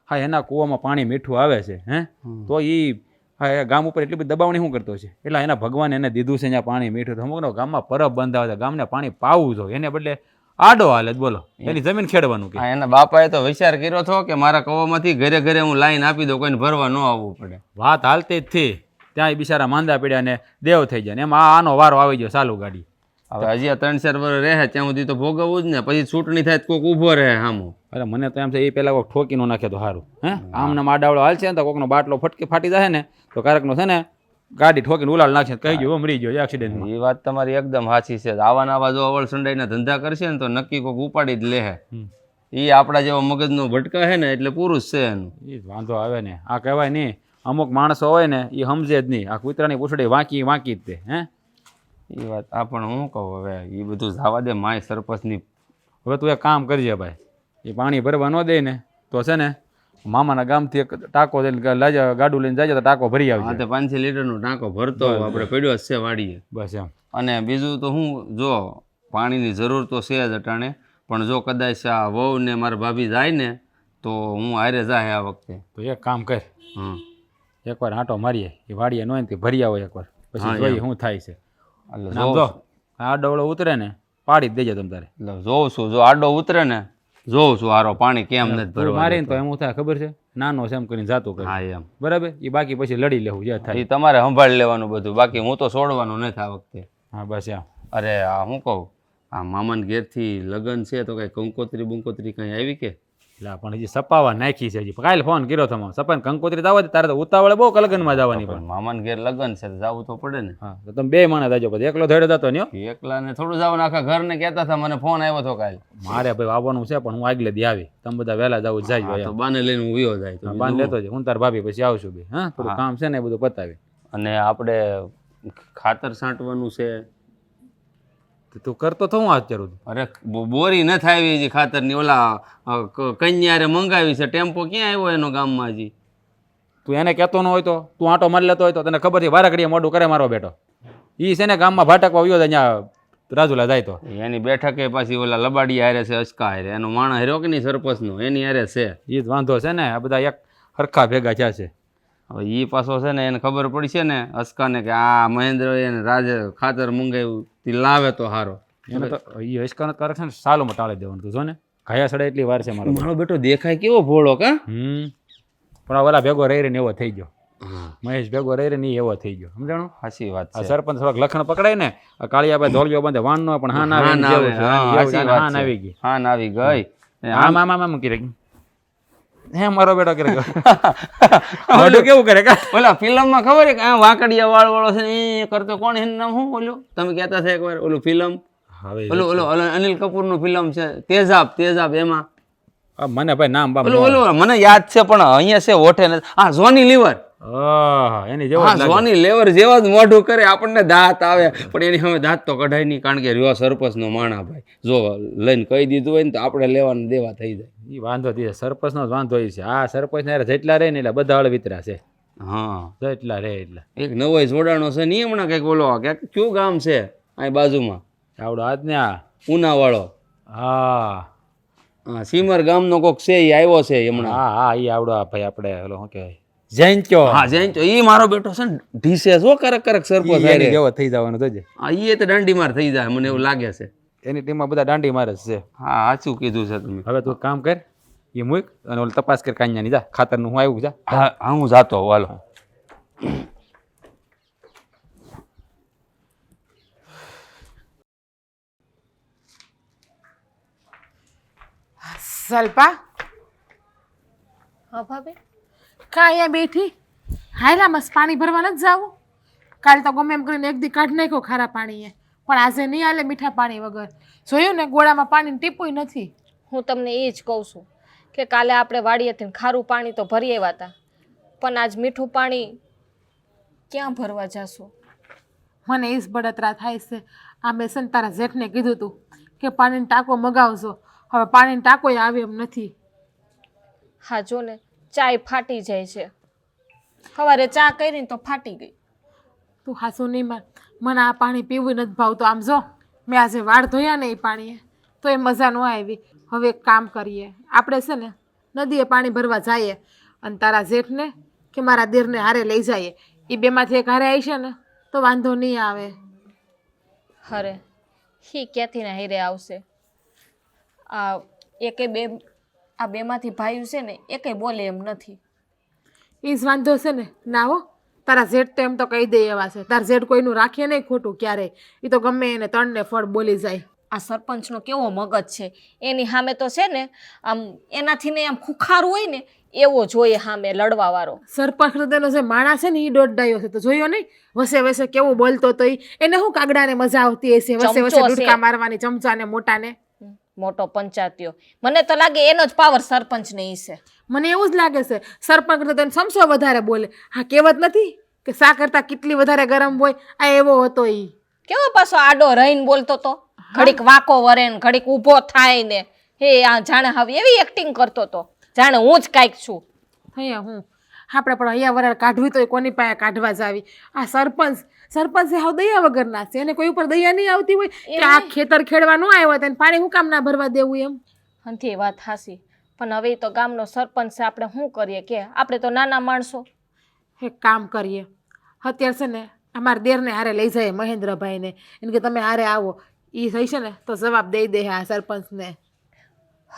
[SPEAKER 3] હા, એના કૂવામાં પાણી મીઠું આવે છે, હે, તો એ હા એ ગામ ઉપર એટલી બધી દબાવણી શું કરતો છે? એટલે એના ભગવાન એને દીધું છે ત્યાં પાણી મીઠું. તો અમુક ગામમાં પરબ બંધાવે છે, ગામને પાણી પાવું જોઈએ, એને બદલે આડો હાલે જ બોલો, એની જમીન ખેડવાનું કે.
[SPEAKER 4] હા, એના બાપાએ તો વિચાર કર્યો હતો કે મારા કવામાંથી ઘરે ઘરે હું લાઈન આપી દઉં, કોઈને ભરવા ન આવવું પડે.
[SPEAKER 3] વાત હાલતી જ થી ત્યાં બિચારા માંદા પડ્યા ને દેવ થઈ જાય ને એમાં આનો વારો આવી ગયો ચાલુ ગાડી.
[SPEAKER 4] હવે હજી આ 3-4 વર્ષ રહે ત્યાં સુધી તો ભોગવવું જ ને, પછી ચૂંટણી થાય તો કોઈક ઊભો રહે સામો.
[SPEAKER 3] અરે મને તો એમ છે એ પહેલાં કોઈક ઠોકી નો નાખે તો સારું. હે, આમને આડાવડો હાલ છે ને તો કોઈકનો બાટલો ફાટી જાય ને તો કારકનો છે ને ગાડી ઠોકીને ઉલાળ નાખશે, કહી ગયો મરી ગયો એક્સિડન્ટમાં.
[SPEAKER 4] એ વાત તમારી એકદમ સાચી છે. આવા નવા જો અવળ સંડાઈના ધંધા કરશે ને તો નક્કી કોઈક ઉપાડી જ લે. એ આપણા જેવા મગજનો ભટકા છે ને એટલે પૂરું જ છે એનું.
[SPEAKER 3] એ વાંધો આવે ને, આ કહેવાય નહીં અમુક માણસો હોય ને એ સમજે જ નહીં. આ કૂતરાની પૂંછડી વાંકી વાંકી જ તે. હે,
[SPEAKER 4] એ વાત આ પણ હું કહું હવે એ બધું જવા દે. માય સરપંચની
[SPEAKER 3] હવે તું એક કામ કરજે ભાઈ, એ પાણી ભરવા ન દે ને તો છે ને મામાના ગામથી એક ટાંકો ગાડું લઈને જાય તો ટાંકો ભરી
[SPEAKER 4] હા
[SPEAKER 3] આવજે.
[SPEAKER 4] તો 500 લીટરનો ટાંકો ભરતો આપણે પડ્યો જ છે વાડીએ.
[SPEAKER 3] બસ એમ.
[SPEAKER 4] અને બીજું તો હું જો પાણીની જરૂર તો છે જ અટાણે, પણ જો કદાચ આ વહુ ને મારા ભાભી જાય ને તો હું હારે જાય આ વખતે.
[SPEAKER 3] તો એક કામ કર,
[SPEAKER 4] હા
[SPEAKER 3] એકવાર આંટો મારીએ એ વાડીએ નો ને ભરી આવો એકવાર, પછી જોઈએ શું થાય છે.
[SPEAKER 4] એટલે
[SPEAKER 3] આમ જો આ ડવળો ઉતરે ને પાડી જ દેજે તમ તારે.
[SPEAKER 4] જોઉં છું, જો આડો ઉતરે ને જોઉં છું હારો પાણી કેમ નથી ભરવા.
[SPEAKER 3] મારીને તો એમ થાય ખબર છે નાનો છે એમ કરીને જાતું કરે.
[SPEAKER 4] હા એમ
[SPEAKER 3] બરાબર, એ બાકી પછી લડી લેવું જે થાય.
[SPEAKER 4] એ તમારે સંભાળી લેવાનું બધું, બાકી હું તો છોડવાનું નથી આ વખતે.
[SPEAKER 3] હા બસ એમ.
[SPEAKER 4] અરે આ હું કહું, આ મામાના ઘેરથી લગ્ન છે તો કઈ કંકોત્રી બંકોત્રી કઈ આવી કે?
[SPEAKER 3] એટલે પણ હજી સપાવા નાખી છે હજી. કાલે ફોન કર્યો તમે સપાને કંકોત્રી દાવા તારે તો ઉતાવળે બહુ લગ્નમાં જવાની. પણ
[SPEAKER 4] મામાના ઘેર લગ્ન છે તો જવું તો પડે ને.
[SPEAKER 3] હા તો તમે બે માણસ જાજો, પછી એકલો થયો જતો ને.
[SPEAKER 4] એકલા ને થોડું જવાનું, આખા ઘરને કહેતા હતા, મને ફોન આવ્યો હતો કાલે.
[SPEAKER 3] મારે ભાઈ આવવાનું છે પણ હું આગલે દી આવી, તમે બધા વહેલા જવું જાય.
[SPEAKER 4] તો બાને લઈને હું વિયો જાય તો
[SPEAKER 3] બાંધ લેતો છે, હું તાર ભાભી પછી આવશું બે. હા થોડું કામ છે ને એ બધું પતાવી.
[SPEAKER 4] અને આપણે ખાતર છાંટવાનું છે.
[SPEAKER 3] તું કરતો તો હું આજ કરું.
[SPEAKER 4] અરે બોરી ન થાય હજી ખાતરની. ઓલા કન્યારે મંગાવી છે, ટેમ્પો ક્યાં આવ્યો એનો ગામમાં હજી?
[SPEAKER 3] તું એને કહેતો ન હોય તો તું આંટો મારી લેતો હોય તો તને ખબર છે વારા ઘડીએ મોઢું કરે મારો બેટો. એ છે ને ગામમાં ભાટકવા આવ્યો અહીંયા રાજુલા જાય તો
[SPEAKER 4] એની બેઠકે પાછી ઓલા લબાડી હારે છે, અચકા હારે. એનો માણસ હાર્યો કે નહીં સરપંચનો, એની હારે છે.
[SPEAKER 3] એ જ વાંધો છે ને, આ બધા એક હરખા ભેગા થયા છે.
[SPEAKER 4] હવે એ પાછો છે ને એને ખબર પડી છે ને અચકાને કે આ મહેન્દ્ર એને રાજે ખાતર મંગાવ્યું તે લાવે તો સારો.
[SPEAKER 3] એને તો એ હસકાનો કરે છે ને સાલોમાં ટાળી દેવાનું. તું જો ને ઘાયા સડે એટલી વાર છે મારો.
[SPEAKER 4] મારો બેટો દેખાય કેવો ભોળો કા.
[SPEAKER 3] પણ આ ઓલા ભેગો રહી રહીને એવો થઈ ગયો. મહેશ ભેગો રહી રહીને એવો થઈ ગયો, સમજાણું?
[SPEAKER 4] સાચી વાત
[SPEAKER 3] આ
[SPEAKER 4] છે.
[SPEAKER 3] સરપંચ થોડાક લખણ પકડાય ને કાળિયાભાઈ ધોળિયો બાંધે વાન નો પણ હા ના આવી ગઈ.
[SPEAKER 4] હા આવી ગઈ.
[SPEAKER 3] આમ આમ આમ મૂકી રાખી. હે મારો બેટો કરે મોઢું કેવું કરે કા?
[SPEAKER 4] ઓલા ફિલ્મમાં ખબર છે કે આ વાકડિયા વાળો છે ને એ કરતો કોણ એનું નામ શું બોલ્યો તમે કહેતા હતા એકવાર? ઓલું ફિલ્મ ઓલું અનિલ કપૂર નું ફિલ્મ છે તેજાબ એમાં
[SPEAKER 3] મને ભાઈ નામ બાપ
[SPEAKER 4] ઓલું મને યાદ છે પણ અહીંયા છે ઓઠે ને. હા જોની લીવર.
[SPEAKER 3] એની જેવો
[SPEAKER 4] જોની લેવર જેવા જ મોઢું કરે, આપણને દાંત આવે પણ એની સામે દાંત તો કઢાય નહીં, કારણ કે રહ્યો સરપંચ નો માણા ભાઈ. જો લઈને કહી દીધું હોય ને તો આપણે લેવાનું દેવા થઈ જાય.
[SPEAKER 3] એ વાંધો થઈ સરપંચ નો જ વાંધો છે. આ સરપંચ ને જેટલા રહે ને એટલે બધા હળ વિતરા છે.
[SPEAKER 4] હા
[SPEAKER 3] જેટલા રહે એટલા.
[SPEAKER 4] એક નવો જોડાણો છે નહીં હમણાં કંઈક બોલો ક્યાંક કયું ગામ છે અહીં બાજુમાં
[SPEAKER 3] આવડો આજ ને આ
[SPEAKER 4] ઉનાવાળો.
[SPEAKER 3] હા
[SPEAKER 4] સીમર ગામનો કોક છે એ આવ્યો છે હમણાં.
[SPEAKER 3] હા હા એ આવડો ભાઈ આપણે ઓલો શું કહેવાય જૈનચો.
[SPEAKER 4] હા જૈન એ મારો બેટો છે ને ઢીસે જો કરક સરપંચ
[SPEAKER 3] એની જેવો થઈ જવાનું થશે.
[SPEAKER 4] હા એ તો દાંડી માર થઈ જાય મને એવું લાગે છે.
[SPEAKER 3] એની ટીમમાં બધા દાંડી મારે છે.
[SPEAKER 4] હા સાચું કીધું છે તમે.
[SPEAKER 3] હવે તું કામ કર, એ મૂક અને ઓલી તપાસ કર કાંઈ જા ખાતરનું હું આવ્યું જા.
[SPEAKER 4] હા હું જાતો હાલો.
[SPEAKER 5] સલ્પા
[SPEAKER 7] હા ભાભી
[SPEAKER 5] કા અહીંયા બેઠી હાયલા મસ્ત પાણી ભરવા નથી જાવું કાલ તો ગમે એમ કરીને એક દી કાઢ નાખ્યો ખારા પાણીએ પણ આજે નહીં હાલે મીઠા પાણી વગર જોયું ને ગોળામાં પાણી ટીપું નથી
[SPEAKER 7] હું તમને એ જ કહું છું કે કાલે આપણે વાડીએથી ખારું પાણી તો ભરી આવ્યા હતા પણ આજ મીઠું પાણી ક્યાં ભરવા જાશું?
[SPEAKER 5] મને એ જ બળતરા થાય છે આ મેં છે ને તારા જેઠને કીધું તું કે પાણીનો ટાંકો મગાવજો હવે પાણીનો ટાંકોય આવે એમ નથી
[SPEAKER 7] હા જો ને ચાય ફાટી જાય છે સવારે ચા કરીને તો ફાટી ગઈ.
[SPEAKER 5] તું હાસું નહીં માર મને આ પાણી પીવું નથી ભાવતું આમ જો મેં આજે વાળ ધોયા ને એ પાણીએ તો એ મજા ન આવી હવે એક કામ કરીએ આપણે છે ને નદીએ પાણી ભરવા જઈએ અને તારા જેઠને કે મારા દેરને હારે લઈ જઈએ એ બેમાંથી એક હારે આવી છે ને તો વાંધો નહીં આવે
[SPEAKER 7] અરે હી ક્યાંથી ના હીરે આવશે? આ આ બેમાંથી ભાઈઓ છે ને એકે બોલે એમ નથી.
[SPEAKER 5] એ જ વાંધો છે ને ના હો તારા જેઠ તો એમ તો કહી દે એવા છે તારા જેઠ કોઈનું રાખે નહીં ખોટું ક્યારેય એ તો ગમે એને તણને ફળ બોલી જાય.
[SPEAKER 7] આ સરપંચનો કેવો મગજ છે એની સામે તો છે ને આમ એનાથી ને આમ ખુખારું હોય ને એવો જોઈએ સામે લડવા વાળો.
[SPEAKER 5] સરપંચ તેનો જે માણસ છે ને એ દોડાયો છે તો જોયો નહીં વસે વસે કેવું બોલતો તો એને શું કાગડાને મજા આવતી હશે વસે વસે
[SPEAKER 7] ચમચો છે.
[SPEAKER 5] ડુડકા મારવાની ચમચાને મોટાને.
[SPEAKER 7] મોટો પંચાયતીઓ મને તો લાગે એનો જ પાવર સરપંચને ઈ છે.
[SPEAKER 5] મને એવું જ લાગે છે સરપંચ કરતા તેને સમસો વધારે બોલે. હા કહેવત નથી કે શા કરતા કેટલી વધારે ગરમ હોય આ એવો હતો ઈ.
[SPEAKER 7] કેવો પાછો આડો રહીને બોલતો તો ઘડીક વાકો વરે ને ઘડીક ઊભો થાય ને હે આ જાણે હવે એવી એક્ટિંગ કરતો તો જાણે હું જ કાંઈક છું.
[SPEAKER 5] અહીંયા હું આપણે પણ અહીંયા વરાળ કાઢવી તો કોની પાસે કાઢવા જ આવી આ સરપંચ હાવ દયા વગરના છે એને કોઈ ઉપર દયા નહીં આવતી હોય કે આ ખેતર ખેડવા ન આવ્યો તેને પાણી હું કામ ના ભરવા દેવું એમ.
[SPEAKER 7] હંથી એ વાત હાસી પણ હવે ઈ તો ગામનો સરપંચ છે આપણે શું કરીએ કે આપણે તો નાના માણસો.
[SPEAKER 5] એક કામ કરીએ અત્યારે છે ને અમારા દેરને હારે લઈ જાય મહેન્દ્રભાઈને એને કે તમે હારે આવો એ થઈ છે ને તો જવાબ દઈ દે આ સરપંચને.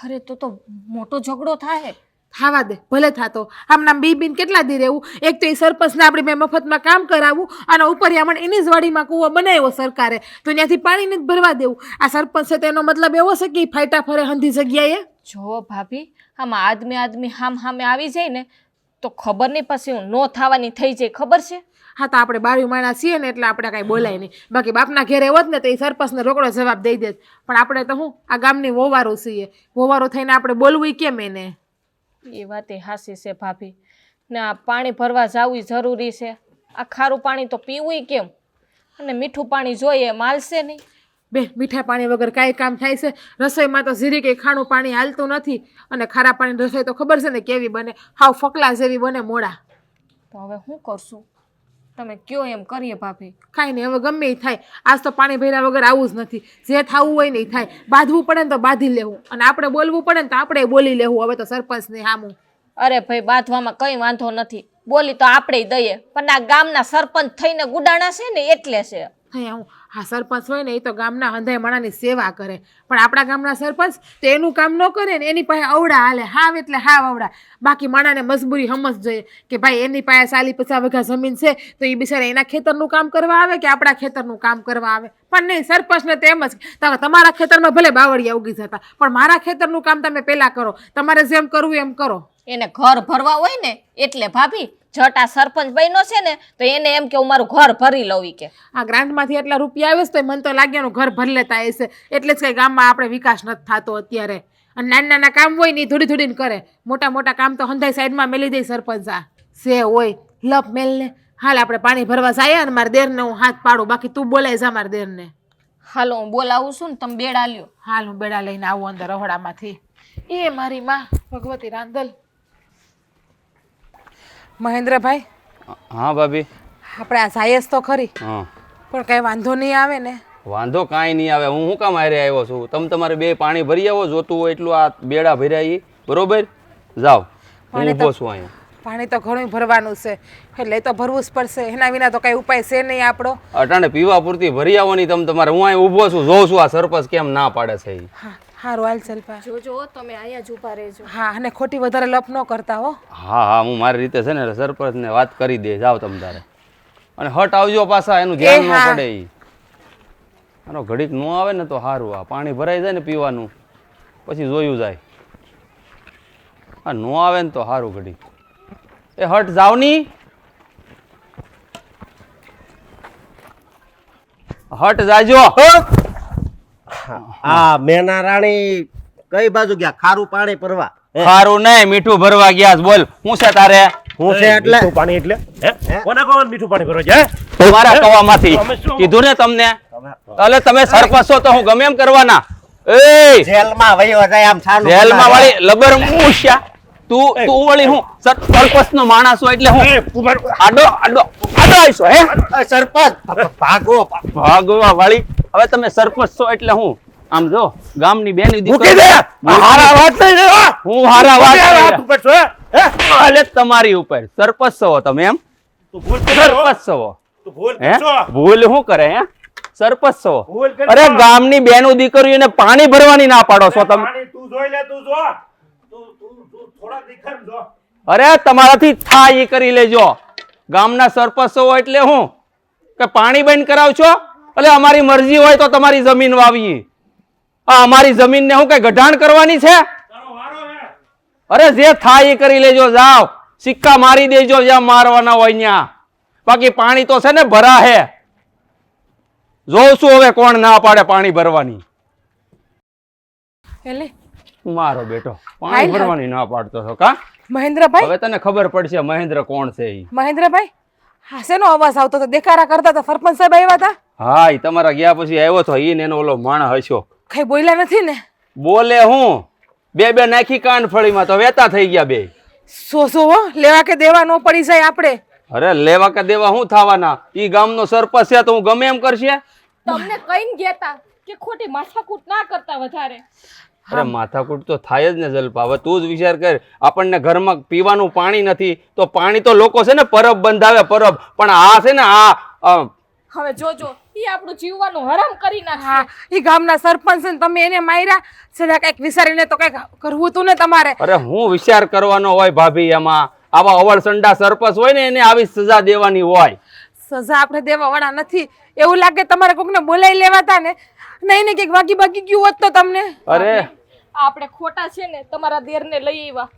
[SPEAKER 7] અરે તો મોટો ઝઘડો થાય.
[SPEAKER 5] થાવા દે ભલે થાતો આમ નામ બીન કેટલા દી રહેવું એક તો એ સરપંચને આપણી મેં મફતમાં કામ કરાવવું અને ઉપર આમણ એની જ વાડીમાં કૂવો બનાવ્યો સરકારે તો ત્યાંથી પાણી નથી ભરવા દેવું. આ સરપંચ છે તેનો મતલબ એવો છે કે એ ફાયટા ફરે હંધી જગ્યાએ.
[SPEAKER 7] જો ભાભી આમાં આદમી સામે આવી જાય ને તો ખબર નહીં પછી હું નો થવાની થઈ જાય ખબર છે.
[SPEAKER 5] હા તો આપણે બારી માણસ છીએ ને એટલે આપણે કાંઈ બોલાય નહીં બાકી બાપના ઘેરે હોત ને તો એ સરપંચને રોકડો જવાબ દઈ દે પણ આપણે તો હું આ ગામની વોવારો છીએ વોવારો થઈને આપણે બોલવું કેમ એને.
[SPEAKER 7] એ વાત એ હાસી છે ભાભી ને આ પાણી ભરવા જવું જરૂરી છે. આ ખારું પાણી તો પીવું કેમ અને મીઠું પાણી જોઈએ માલશે નહીં.
[SPEAKER 5] બે મીઠા પાણી વગર કાંઈ કામ થાય છે? રસોઈમાં તો ઝીરી કંઈ ખાણું પાણી હાલતું નથી અને ખારા પાણી રસોઈ તો ખબર છે ને કેવી બને હાવ ફકલા જેવી બને મોડા.
[SPEAKER 7] તો હવે શું કરશું તમે કયો એમ કરીએ ભાભી.
[SPEAKER 5] કાંઈ નહીં હવે ગમે એ થાય આજ તો પાણી ભર્યા વગર આવું જ નથી જે થવું હોય ને એ થાય બાંધવું પડે ને તો બાંધી લેવું અને આપણે બોલવું પડે ને તો આપણે બોલી લેવું હવે તો સરપંચને સામું.
[SPEAKER 7] અરે ભાઈ બાંધવામાં કંઈ વાંધો નથી બોલી તો આપણે દઈએ પણ આ ગામના સરપંચ થઈને ગુડાણા છે ને એટલે છે.
[SPEAKER 5] હું હા સરપંચ હોય ને એ તો ગામના હંધાય માણાની સેવા કરે પણ આપણા ગામના સરપંચ તો એનું કામ ન કરે ને એની પાસે અવડા હાલે હાવ એટલે હાવ અવડા બાકી માણાને મજબૂરી સમજ જોઈએ કે ભાઈ એની પાસે 40-50 વીઘા જમીન છે તો એ બિચારા એના ખેતરનું કામ કરવા આવે કે આપણા ખેતરનું કામ કરવા આવે પણ નહીં સરપંચને તો એમ જ તમારા ખેતરમાં ભલે બાવળિયા ઉગી જતા પણ મારા ખેતરનું કામ તમે પહેલાં કરો તમારે જેમ કરવું એમ કરો.
[SPEAKER 7] એને ઘર ભરવા હોય ને એટલે ભાભી જટા સરપંચ બન્યો છે ને તો એને એમ કે હું મારું ઘર ભરી લઉં કે
[SPEAKER 5] આ ગ્રાન્ટમાંથી એટલા રૂપિયા આવે છે તો મને તો લાગ્યાનું ઘર ભરી લેતા હશે એટલે જ કંઈ ગામમાં આપણે વિકાસ નથી થતો અત્યારે અને નાના કામ હોય ને એ થોડી થોડીને કરે મોટા મોટા કામ તો હંધાઈ સાઈડમાં મેલી દે સરપંચ આ સે હોય લપ મેલને હાલ આપણે પાણી ભરવા જાય અને મારા દેરને હું હાથ પાડું બાકી તું બોલાય જા મારા દેરને.
[SPEAKER 7] હાલો હું બોલાવું છું ને તમે બેડા લ્યો.
[SPEAKER 5] હાલ હું બેડા લઈને આવું અંદર રહોડામાંથી. એ મારી માં ભગવતી રાંધલ. મહેન્દ્રભાઈ
[SPEAKER 4] હા ભાભી
[SPEAKER 5] આપણે આ જાય તો ખરી
[SPEAKER 4] હા
[SPEAKER 5] પણ કઈ વાંધો નહીં આવે ને?
[SPEAKER 4] વાંધો કાંઈ નહીં આવે હું શું કામ હારે આવ્યો છું તમે તમારે બે પાણી ભરી આવો જોતું હોય એટલું આ બેડા ભર્યા એ બરોબર જાઓ હું ઊભો છું અહીંયા.
[SPEAKER 5] પાણી તો ઘણું ભરવાનું છે એટલે તો ભરવું જ પડશે એના વિના તો કઈ ઉપાય છે નહીં આપણો.
[SPEAKER 4] અટાણે પીવા પૂરતી ભરી આવવાની તમે તમારે હું અહીં ઊભો છું જોઉં છું આ સરપંચ કેમ ના પાડે છે એ.
[SPEAKER 5] હા હારું હાલ ચલપા.
[SPEAKER 7] જોજો તમે અહીંયા જ ઊભા રહેજો.
[SPEAKER 5] હા અને ખોટી વધારે લપ ન કરતા હો.
[SPEAKER 4] હા હા હું મારી રીતે છે ને સરપંચને વાત કરી દે જાઓ તમે તારે અને હટ આવજો પાછા એનું ધ્યાન ન પડે એ આનો ઘડીક ન આવે ને તો સારું આ પાણી ભરાઈ જાય ને પીવાનું પછી જોયું જાય આ નો આવે ને તો સારું ઘડી. એ હટ જાવ ની, હટ જાજો.
[SPEAKER 6] આ મેના રાણી કઈ બાજુ ગયા? ખારું પાણી ભરવા?
[SPEAKER 4] ખારું નહીં, મીઠું ભરવા ગયા છે. બોલ શું છે તારે?
[SPEAKER 6] હું છે એટલે
[SPEAKER 2] મીઠું પાણી એટલે હે કોના કોણ મીઠું પાણી ભરવા જાય?
[SPEAKER 4] તમારા કવામાંથી
[SPEAKER 2] અમે શું?
[SPEAKER 4] કીધું ને તમને. એટલે તમે સરપંચ છો તો હું ગમે એમ કરવાના. એ
[SPEAKER 6] જેલમાં વયો જાય આમ છાનું
[SPEAKER 4] જેલમાં વાળી લબર મૂછ્યા. તું વળી હું સરપંચ નો માણસ હોય એટલે હું
[SPEAKER 2] એ, ઉભા રહો.
[SPEAKER 4] આડો આડો આડો આવીશો હે?
[SPEAKER 6] સરપંચ ભાગો.
[SPEAKER 4] ભાગવા વાળી. હવે તમે સરપંચ છો એટલે હું આમ જો ગામની બેની
[SPEAKER 2] મૂકી દે. આ હારા વાત નહીં રે, હો.
[SPEAKER 4] હું હારા વાત
[SPEAKER 2] આ
[SPEAKER 4] કરી
[SPEAKER 2] વાત ઉપર છો, હે?
[SPEAKER 4] એટલે તમારી ઉપર સરપંચ છો તમે એમ?
[SPEAKER 2] તું ભૂલ કરી હો.
[SPEAKER 4] સરપંચ છો
[SPEAKER 2] તું ભૂલ
[SPEAKER 4] હે?
[SPEAKER 2] કરશો.
[SPEAKER 4] ભૂલ શું કરે હે? સરપંચ છો.
[SPEAKER 2] ભૂલ કરી
[SPEAKER 4] અરે
[SPEAKER 2] હો.
[SPEAKER 4] ગામની બેનું દીકરીઓને પાણી ભરવાની ના પાડો છો તમે.
[SPEAKER 2] પાણી તું જોઈ લે, તું જો. તું થોડાક દીકરા જો.
[SPEAKER 4] અરે તમારાથી થાય એ કરી લેજો. ગામના સરપંચ છો એટલે હું કે પાણી બંધ કરાવશો? એટલે અમારી મરજી હોય તો તમારી જમીન વાવીએ. આ અમારી જમીન ને હું કઈ ગઢાણ કરવાની છે?
[SPEAKER 2] તારો વારો હે.
[SPEAKER 4] અરે જે થાય એ કરી લેજો. જાઓ સિક્કા મારી દેજો જ્યાં મારવાના હોય ત્યાં. બાકી પાણી તો છે ને ભરા હે. જોઉં છું હવે કોણ ના પાડે પાણી ભરવાની.
[SPEAKER 5] એટલે
[SPEAKER 4] મારો બેટો
[SPEAKER 5] હાય
[SPEAKER 4] પાણી
[SPEAKER 5] હાય.
[SPEAKER 4] ભરવાની ના પાડતો છો કા?
[SPEAKER 5] મહેન્દ્રભાઈ,
[SPEAKER 4] હવે તને ખબર પડશે મહેન્દ્ર કોણ છે ઈ.
[SPEAKER 5] મહેન્દ્રભાઈ, હા શેનો અવાજ આવતો હતો? દેખારા કરતા હતા, સરપંચ સાહેબ આવ્યા હતા?
[SPEAKER 4] હા ઈ તમારા ગયા પછી આવ્યો તો ઈ ને એનો ઓલો માણસ હસ્યો.
[SPEAKER 5] કઈ બોલ્યા નથી ને?
[SPEAKER 4] બોલે હું બે નાખી કાન ફળીમાં તો વેતા થઈ ગયા બે.
[SPEAKER 5] સો લેવા કે દેવા નો પડી જાય આપણે.
[SPEAKER 4] અરે લેવા કે દેવા શું થવાના? ઈ ગામનો સરપંચ છે તો હું ગમે એમ કરશે?
[SPEAKER 7] તમને કઈને ગેતા કે ખોટી માથાકૂટ ના કરતા વધારે.
[SPEAKER 4] અરે માથાકૂટ તો થાય જ ને જલપા. હવે તું જ વિચાર કર, આપણને ઘરમાં પીવાનું પાણી નથી તો પાણી તો લોકો છે ને પરબ બંધાવે પરબ, પણ આ છે ને આ
[SPEAKER 7] હવે જોજો ઈ આપણું જીવવાનું હરામ કરી નાખશે.
[SPEAKER 5] હા, ઈ ગામના સરપંચ છે ને તમે એને માર્યા. છેલ્લા કઈક વિચારીને તો કઈક કરવું તું ને તમારે.
[SPEAKER 4] અરે હું વિચાર કરવાનો હોય ભાભી એમાં? આવા અવળસંડા સરપંચ હોય ને એને આવી સજા દેવાની હોય.
[SPEAKER 5] સજા આપણે દેવા વાળા નથી. એવું લાગે તમારે કોકને બોલાવી લેવાતા ને. નહીં ને કઈક વાગી બાકી ગયું હોત તો તમને.
[SPEAKER 4] અરે
[SPEAKER 7] આપણે ખોટા છે ને તમારા દેરને લઈ આવ્યા.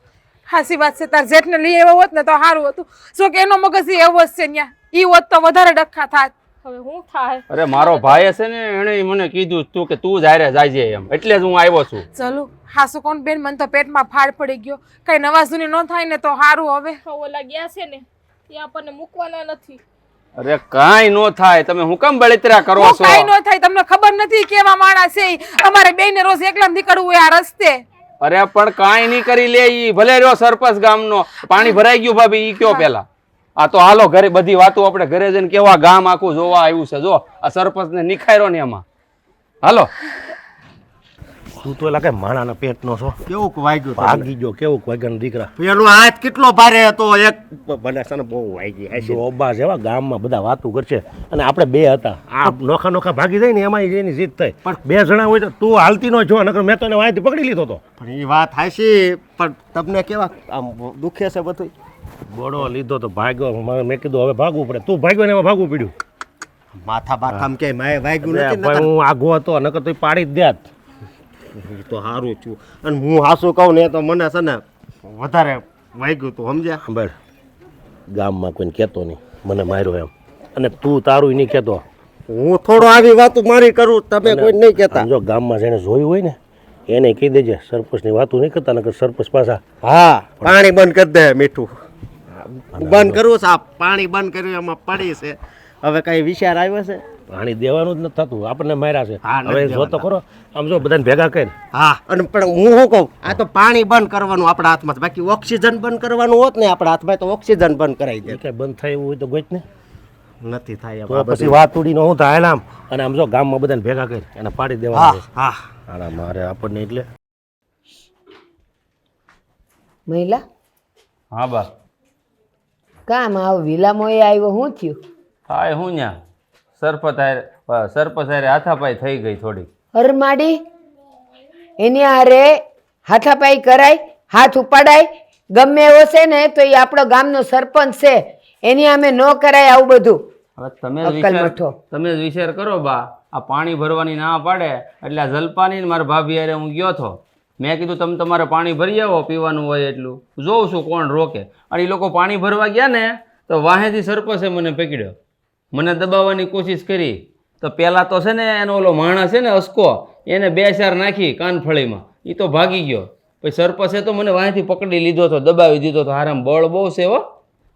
[SPEAKER 5] હાસી વાત છે. તાર જેઠને લઈ આવ્યો હોત ને તો સારું હતું. શું કે એનો મગજ એવો જ છે ન્યા. ઈ હોત તો વધારે ડખા થાત.
[SPEAKER 7] હવે હું થાય?
[SPEAKER 4] અરે મારો ભાઈ છે ને એને મને કીધું તું કે તું જ હારે જાજે એમ, એટલે જ હું આવ્યો છું.
[SPEAKER 5] ચલો હાસુ કોણ બેન, મને તો પેટમાં ફાડ પડી ગયો. કઈ નવા જૂની ન થાય ને તો સારું. હવે
[SPEAKER 7] ઓલા ગયા છે ને એ આપણને મૂકવાના નથી.
[SPEAKER 4] અરે કાંઈ નો થાય, તમે હું કેમ બળતરા કરો છો?
[SPEAKER 5] કઈ ન થાય. તમને ખબર નથી કેવા માણસ છે ઈ. અમારે બેયને રોજ એકલા નીકળવું હોય આ રસ્તે.
[SPEAKER 4] અરે પણ કાંઈ નહીં કરી લે ઈ. ભલે રહ્યો સરપંચ ગામનો. પાણી ભરાઈ ગયું ભાભી ઈ કયો પેલા. આ તો હાલો ઘરે બધી વાતો આપણે ઘરે જઈને કેવા ગામ આખું જોવા આવ્યું છે. જો આ સરપંચ ને નિખાર્યો ને એમાં. હાલો
[SPEAKER 2] તું તો લાગે માણાના પેટનો છો.
[SPEAKER 6] કેવું વાગ્યું તમને?
[SPEAKER 2] ભાગી ગયો કેવું વાગ્યાનો દીકરા.
[SPEAKER 6] પેલો હાથ કેટલો ભારે હતો? એક મને છે ને બહુ વાગી હશે.
[SPEAKER 2] ડોબા જેવા ગામમાં બધા વાતું કરશે અને આપણે બે હતા. આ નોખા નોખા ભાગી જાય ને એમાં એની જીત થાય. પણ બે જણા હોય તો તું હાલતી ન જો, નકર મેં તને વાંચી પકડી લીધો તો.
[SPEAKER 6] પણ એ વાત હાશી, પણ તમને કેવા આમ દુખે છે બધું?
[SPEAKER 2] બોડો લીધો તો ભાગ્યો. મેં કીધું હવે ભાગવું પડે. તું ભાગ્યો ને એમાં ભાગવું પડ્યું.
[SPEAKER 6] માથા બાથામ કે મેં વાગ્યું
[SPEAKER 2] અરે
[SPEAKER 6] નથી
[SPEAKER 2] ભાઈ
[SPEAKER 6] નકર.
[SPEAKER 2] હું આગો હતો નકર તો ઈ પાડી જ દેત.
[SPEAKER 6] ઈ તો સારું છું. અને હું હાસું કહું ને તો મને છે ને વધારે વાગ્યું તું, સમજ્યા?
[SPEAKER 2] સાંભળ, ગામમાં કોઈને કહેતો નહીં મને માર્યો એમ, અને તું તારું નહીં કહેતો.
[SPEAKER 6] હું થોડો આવી વાતો મારી કરું, તમે કોઈ નહીં કહેતા.
[SPEAKER 2] જો ગામમાં જેને જોયું હોય ને એને કહી દેજે સરપંચની વાતું નહીં કરતા, નકર સરપંચ પાછા.
[SPEAKER 6] હા, પાણી બંધ કરી દે. મીઠું બંધ કરવું છે. આ પાણી બંધ કર્યું એમાં પડી છે. હવે કઈ વિચાર આવ્યો છે?
[SPEAKER 2] પાણી દેવાનું જ નથી થતું. આપણને માર્યા છે.
[SPEAKER 6] હા, નથી
[SPEAKER 2] હવે જો તો
[SPEAKER 6] દેવાના.
[SPEAKER 2] ખરો આમ જો બધાને ભેગા કરી.
[SPEAKER 6] હા, અને પણ હું શું કહું, આ તો પાણી બંધ કરવાનું આપણા હાથમાં છે. બાકી ઓક્સિજન બંધ કરવાનું હોત ને આપણા હાથમાં તો ઓક્સિજન બંધ કરાવી દે.
[SPEAKER 2] કઈ બંધ થાય એવું હોય તો ગોચ ને.
[SPEAKER 6] નથી થાય એમ
[SPEAKER 2] તો
[SPEAKER 6] આ
[SPEAKER 2] પછી
[SPEAKER 6] બધું.
[SPEAKER 2] વાત ઉડીને હું થાય આમ, અને આમ જો ગામમાં બધાને ભેગા કરી અને પાડી દેવાનું.
[SPEAKER 6] હા
[SPEAKER 2] આના મારે આપણને એટલે
[SPEAKER 1] મહિલા
[SPEAKER 4] હા બા
[SPEAKER 1] કામ આવ વિલામોએ આવ્યો. શું થયું?
[SPEAKER 4] થાય હું ન્યા સરપંચ હારે હાથાપાઈ થઈ ગઈ થોડી.
[SPEAKER 1] હર માડી એની હારે હાથાપાઈ કરાય, હાથ ઉપાડાય. ગમે એવો છે ને તો એ આપણો ગામનો સરપંચ છે, એની સામે ન કરાય આવું બધું.
[SPEAKER 4] હવે તમે
[SPEAKER 1] અક્કલ મઠો.
[SPEAKER 4] તમે જ વિચાર કરો બા. આ પાણી ભરવાની ના પાડે એટલે આ જલપાની ને મારા ભાભી હારે હું ગયો હતો. મેં કીધું તમે તમારે પાણી ભરી આવો પીવાનું હોય એટલું. જોઉં છું કોણ રોકે. અને એ લોકો પાણી ભરવા ગયા ને તો વાહેથી સરપંચે મને પકડ્યો, મને દબાવવાની કોશિશ કરી. તો પહેલાં તો છે ને એનો ઓલો માણસ છે ને અસકો, એને 2-4 નાખી કાનફળીમાં, એ તો ભાગી ગયો. પછી સરપંચે તો મને વાહેથી પકડી લીધો હતો, દબાવી દીધો હતો. હારામ બળ બહુ છે હો.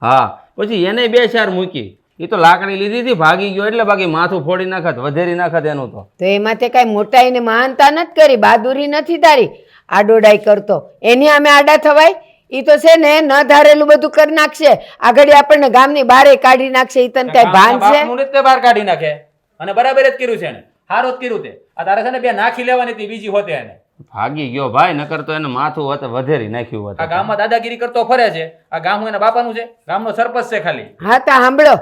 [SPEAKER 4] હા, પછી એને 2-4 મૂકી. એ તો લાકડી લીધી હતી, ભાગી ગયો. એટલે બાકી માથું ફોડી નાખત, વધેરી નાખત એનું તો.
[SPEAKER 1] તો એમાં તે કાંઈ મોટાઈને મહાનતા નથી કરી, બહાદુરી નથી તારી. આડોડાઈ કરતો એની અમે આડા થવાય? ઈ તો છે ને ન ધારેલું બધું કરી નાખશે, આગળ આપણને ગામની બારે કાઢી નાખશે. ઈ તને કઈ ભાન છે?
[SPEAKER 3] બાપનું રીતે બહાર કાઢી નાખે. અને બરાબર જ કર્યું છે એને, સારું જ કર્યું તે. આ તારે છે ને 2 નાખી લેવાની હતી, બીજી હોતે એને.
[SPEAKER 4] ભાગી ગયો ભાઈ, નકર તો એને માથું હોતે વધેરી નાખ્યું હોત.
[SPEAKER 3] આ ગામમાં દાદાગીરી કરતો ફરે છે. આ ગામ એના બાપાનું છે, ગામનો સરપંચ છે ખાલી.
[SPEAKER 1] હા તા સાંભળો,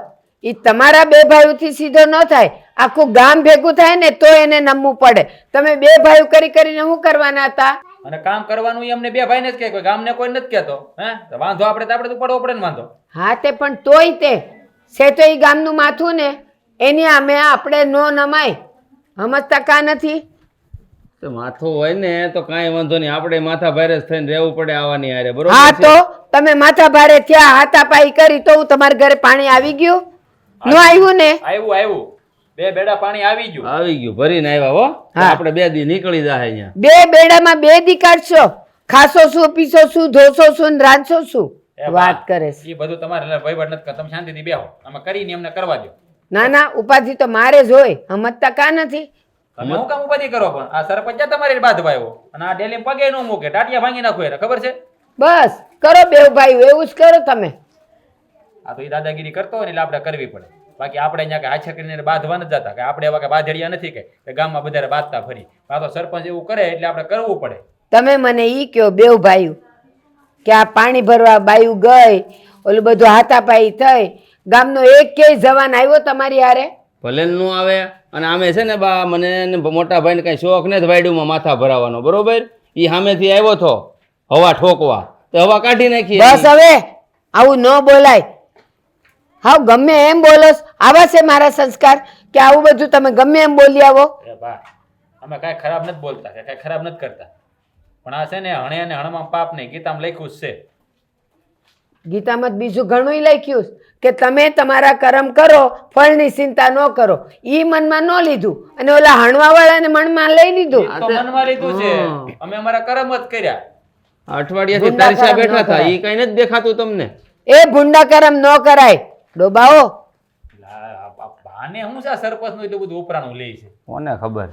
[SPEAKER 1] ઈ તમારા 2 ભાઈઓથી સીધો ન થાય, આખું ગામ ભેગું થાય ને તો એને નમવું પડે. તમે 2 ભાઈઓ કરી કરીને શું કરવાના હતા?
[SPEAKER 3] અને કામ કરવાનું ઈ અમને 2 ભાઈને જ કહે, કોઈ ગામને કોઈ નથી કહેતો. હે તો વાંધો આપણે તો પડવો પડે ને વાંધો.
[SPEAKER 1] હા તે પણ તોય તે છે તો ઈ ગામનું માથું ને, એની અમે આપણે નો નમાય. સમજતા કા નથી?
[SPEAKER 4] તો માથું હોય ને તો કાંઈ વાંધો નહીં, આપણે માથા ભારે જ થઈને રહેવું પડે આવાની હારે, બરોબર
[SPEAKER 1] હા
[SPEAKER 4] છે?
[SPEAKER 1] તો તમે માથા ભારે થયા, હાથાપાઈ કરી તો હું તમારા ઘરે પાણી આવી ગયું? ન આવ્યું ને?
[SPEAKER 3] આવ્યું 2 બેડા પાણી આવી ગયું.
[SPEAKER 4] આવી ગયું, ભરીને આવ્યા હો. તો
[SPEAKER 1] હા.
[SPEAKER 4] આપણે 2 દી નીકળી જાય અહીંયા.
[SPEAKER 1] 2 બેડામાં 2 દી કાઢશો? ખાશો શું, પીશો શું, ધોશો શું ને રાંધશો શું?
[SPEAKER 3] એ
[SPEAKER 1] વાત કરે છે.
[SPEAKER 3] એ બધું તમારે વહીવટ નથી કરતા. તમે શાંતિથી બેહો, અમે કરીને એમને કરવા દો.
[SPEAKER 1] ના ના, ઉપાધિ તો મારે જ હોય, સમજતા કા નથી?
[SPEAKER 3] તમે હું કામ ઉપાધિ કરો? પણ આ સરપંચ જ્યાં તમારી બાંધવા આવ્યો અને આ ડેલી પગે ન મૂકે, ટાટિયા ભાંગી નાખો એને, ખબર છે?
[SPEAKER 1] બસ કરો 2 ભાઈઓ, એવું જ કરો તમે.
[SPEAKER 3] આ તો એ દાદાગીરી કરતો હોય ને એટલે આપણે કરવી પડે. બાકી આપણે અહીંયા કે હાથે કરીને બાંધવા નથી જતા, કે આપણે એવા કે બાંધડિયા નથી કે ગામમાં બધાને બાંધતા ફરી. આ તો સરપંચ એવું કરે એટલે આપણે કરવું પડે.
[SPEAKER 1] તમે મને ઈ કયો 2 ભાઈઓ કે આ પાણી ભરવા બાયું ગઈ, ઓલું બધું હાથાપાઈ થઈ, ગામનો એક કે જવાન આવ્યો તમારી હારે?
[SPEAKER 4] ભલે ન આવે. અને આમે છે ને બા, મને ને મોટા ભાઈને કાંઈ શોખ નથી વાયડુમાં માથા ભરાવાનો, બરોબર? એ સામેથી આવ્યો હતો હવા ઠોકવા, તો હવા કાઢી નાખી.
[SPEAKER 1] બસ હવે આવું ન બોલાય. હાવ ગમે એમ બોલોસ, આવા છે મારા સંસ્કાર કે આવું બધું તમે ગમે એમ બોલી આવો?
[SPEAKER 3] એ બા, અમે કાંઈ ખરાબ નથી બોલતા કે કાંઈ ખરાબ નથી કરતા. પણ આ છે ને હણે અને હણમાં પાપ નહીં, ગીતામાં લખ્યું જ છે.
[SPEAKER 1] ગીતામાં બીજું ઘણું લખ્યું છે કે તમે તમારા કર્મ કરો, ફળની ચિંતા ન કરો. ઈ મનમાં ન લીધું અને ઓલા હણવા વાળાને મનમાં લઈ લીધું.
[SPEAKER 3] એ તો મનમાં લીધું છે, અમે અમારા કર્મ જ કર્યા.
[SPEAKER 4] અઠવાડિયાથી તરસ્યા બેઠા હતા, એ કઈ નથી દેખાતું તમને?
[SPEAKER 1] એ ભૂંડા કર્મ ન કરાય ડોબાઓ.
[SPEAKER 3] બાને હું છે સરપંચ નું એટલું બધું ઉપરાણું લે છે?
[SPEAKER 4] કોને ખબર?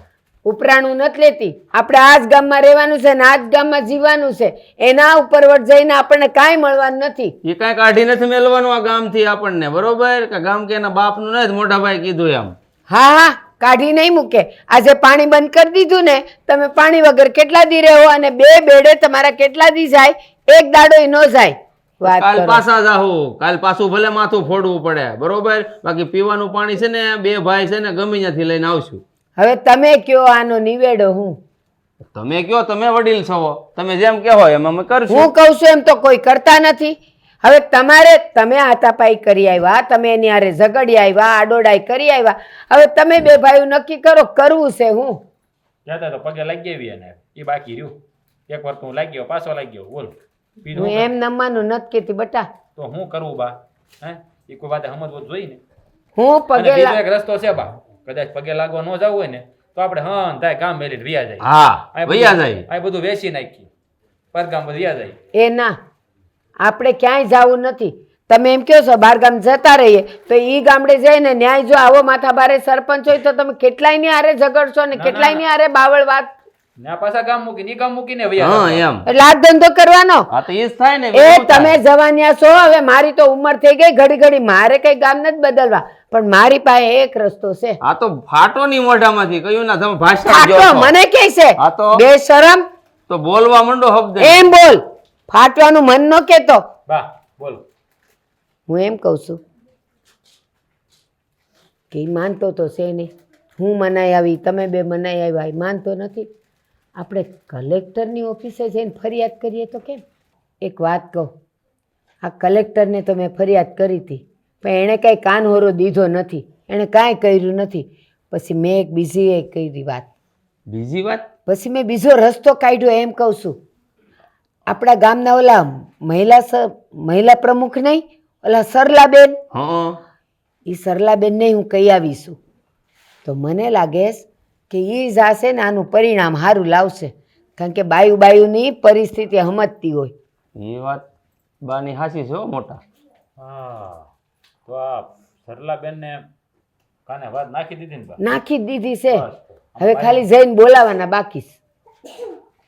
[SPEAKER 1] ઉપરાણું નથી લેતી. આપણે આ જ ગામમાં રહેવાનું છે ને આ જ ગામમાં જીવવાનું છે. એના ઉપરવટ જઈને આપણને કાંઈ મળવાનું નથી.
[SPEAKER 4] એ કાંઈ કાઢી નથી મેળવાનું આ ગામથી આપણને, બરોબર? કે ગામ કે એના બાપનું નથી, મોટા ભાઈ કીધું એમ.
[SPEAKER 1] હા હા, કાઢી નહીં મૂકે. આજે પાણી બંધ કરી દીધું ને, તમે પાણી વગર કેટલા દી રહો અને 2 બેડે તમારા કેટલા દી જાય? 1 દાડો ન જાય. વાત
[SPEAKER 4] કાલ
[SPEAKER 1] કરો.
[SPEAKER 4] પાછા જાહું, કાલ પાછું ભલે માથું ફોડવું પડે, બરોબર? બાકી પીવાનું પાણી છે ને 2 ભાઈ છે ને ગમે ત્યાંથી લઈને આવશું.
[SPEAKER 1] હવે તમે કયો આનો નિવેડો? હું
[SPEAKER 4] તમે કયો, તમે વડીલ છો, તમે જેમ કહો એમ અમે કરશું.
[SPEAKER 1] હું કહું છું એમ તો કોઈ કરતા નથી. હવે તમે હાથાપાઈ કરી આવ્યા, તમે એની હારે ઝઘડી આવ્યા, આડોડાઈ કરી આવ્યા. હવે તમે 2 ભાઈઓ નક્કી કરો કરવું છે હું.
[SPEAKER 3] જતા તો પગે લાગી ગઈ એને, એ બાકી રહ્યું. એક વાર તું લાગી ગયો, પાછો લાગી ગયો, બોલ. બીજું
[SPEAKER 1] હું એમ નમવાનું નથી કેતી બટા.
[SPEAKER 3] તો હું કરવું બા? હે એ કોઈ વાતે સમજવું જોઈએ ને.
[SPEAKER 1] હું
[SPEAKER 3] અને
[SPEAKER 1] પગે
[SPEAKER 3] બીજો એક રસ્તો છે બા, કદાચ પગે લાગવા ન જવું હોય ને તો આપણે હન થાય કામ મેલીને વ્યા જાય.
[SPEAKER 4] હા, વૈયા જાય.
[SPEAKER 3] આ બધું વેચી નાખી, પરગામ બધું વ્યા જાય.
[SPEAKER 1] એ ના, આપણે ક્યાંય જવું નથી. તમે એમ કહો છો બાર ગામ જતા રહીએ, તો ઈ ગામડે જઈને ન્યાય જો આવો માથા ભારે સરપંચ હોય તો તમે કેટલાય ની હારે ઝઘડશો ને કેટલાય ની હારે બાવળ વાત.
[SPEAKER 3] ના પાછા ગામ મૂકીને ઈ ગામ મૂકીને વ્યા
[SPEAKER 4] હા
[SPEAKER 3] જાય.
[SPEAKER 4] એમ.
[SPEAKER 1] એટલે આ ધંધો કરવાનો.
[SPEAKER 4] હા તો એ જ થાય ને.
[SPEAKER 1] એ તમે જવાનિયા છો. હવે મારી તો ઉંમર થઈ ગઈ, ઘડી ઘડી મારે કઈ ગામ નથી બદલવા, પણ મારી પાસે એક રસ્તો છે.
[SPEAKER 4] આ તો ફાટો ની મોઢામાંથી કયું ના, તમે ભાષા
[SPEAKER 1] ફાટો
[SPEAKER 4] જો છો.
[SPEAKER 1] મને કે છે
[SPEAKER 4] હા તો
[SPEAKER 1] બેશરમ?
[SPEAKER 4] તો બોલવા માંડો શબ્દ.
[SPEAKER 1] એમ બોલ, ફાટવાનું મન નો કેતો.
[SPEAKER 3] બા બોલ.
[SPEAKER 1] હું એમ કઉ છું કે ઈ માનતો તો છે નહીં. હું મનાઈ આવી, તમે 2 મનાઈ આવ્યા, ઈ માનતો નથી. આપણે કલેક્ટરની ઓફિસે જઈને ફરિયાદ કરીએ તો કેમ? એક વાત કહું, આ કલેક્ટરને તો મેં ફરિયાદ કરી હતી, પણ એણે કાંઈ કાનહોરો દીધો નથી, એણે કાંઈ કર્યું નથી. પછી મેં એક બીજી એક કરી વાત.
[SPEAKER 4] બીજી વાત?
[SPEAKER 1] પછી મેં બીજો રસ્તો કાઢ્યો એમ કહું છું. આપણા ગામના ઓલા મહિલા પ્રમુખ નહીં, ઓલા સરલાબેન,
[SPEAKER 4] હા
[SPEAKER 1] એ સરલાબેનને હું કહી આવીશું. તો મને લાગે છે કે એ જાશે ને આનું પરિણામ સારું લાવશે. કારણ કે બાયુની પરિસ્થિતિ સમજતી હોય.
[SPEAKER 4] એ વાત બાની હાસી છે હો મોટા.
[SPEAKER 3] હા તો આ સરલાબેનને કાને વાત નાખી દીધી ને બા?
[SPEAKER 1] નાખી જ દીધી છે.
[SPEAKER 3] બસ તો.
[SPEAKER 1] હવે ખાલી જઈને બોલાવાના બાકી છે.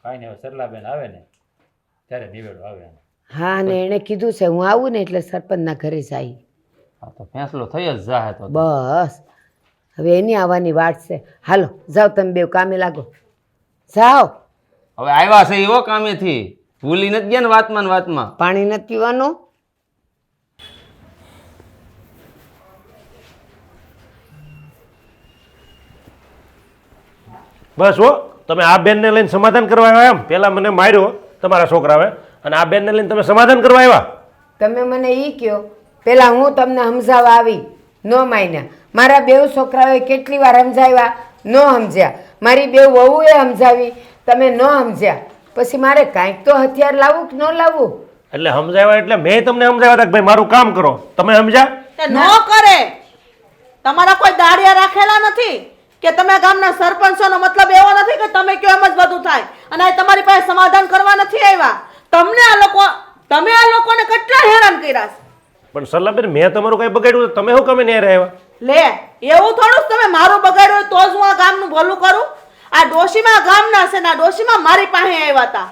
[SPEAKER 3] કાંઈ નહીં, હવે સરલાબેન આવે ને ત્યારે નિવેડો આવે એનો.
[SPEAKER 1] હા, અને એણે કીધું છે હું આવું ને એટલે સરપંચના ઘરે જાય.
[SPEAKER 4] આ તો ફેંસલો થઈ જ જાહે તો.
[SPEAKER 1] બસ હવે એની આવવાની વાટ છે. હાલો જાઓ, તમે બે કામે લાગો. જાઓ.
[SPEAKER 4] હવે આવ્યા છે એવો કામેથી ભૂલી નથી ગયા ને વાતમાં ને વાતમાં.
[SPEAKER 1] પાણી નથી પીવાનું.
[SPEAKER 2] બસ હો, તમે આ બેનને લઈને સમાધાન કરવા આવ્યા એમ? પહેલાં મને માર્યો તમારા છોકરાએ, અને આ બેનને લઈને તમે સમાધાન કરવા આવ્યા?
[SPEAKER 1] તમે મને એ કહો, પેલા હું તમને સમજાવવા આવી, ન માન્યા. મારા બેઉ છોકરાઓએ કેટલી વાર સમજાવ્યા, ન સમજ્યા. મારી બેઉ વહુએ સમજાવી, તમે ન સમજ્યા. પછી મારે કાંઈક તો હથિયાર લાવવું કે ન લાવવું?
[SPEAKER 2] એટલે સમજાવ્યા એટલે મેં તમને સમજાવ્યા હતા કે ભાઈ મારું કામ કરો. તમે સમજ્યા?
[SPEAKER 8] ન કરે. તમારા કોઈ દાડિયા રાખેલા નથી કે તમે ગામના સરપંચોનો મતલબ એવો નથી કે તમે કયો એમ જ બધું થાય. અને આ તમારી પાસે સમાધાન કરવા નથી આવ્યા. તમે આ લોકોને કેટલા હેરાન કર્યા છે.
[SPEAKER 2] પણ સરલાબેન, મેં તમારું કઈ બગાડ્યું? તમે શું કમે નહીં રહ્યા?
[SPEAKER 8] લે, એવું થોડું જ તમે મારું બગાડ્યું હોય તો જ હું આ ગામનું ભલું કરું. આ ડોશીમાં ગામના છે ને આ ડોશીમાં મારી પાસે આવ્યા હતા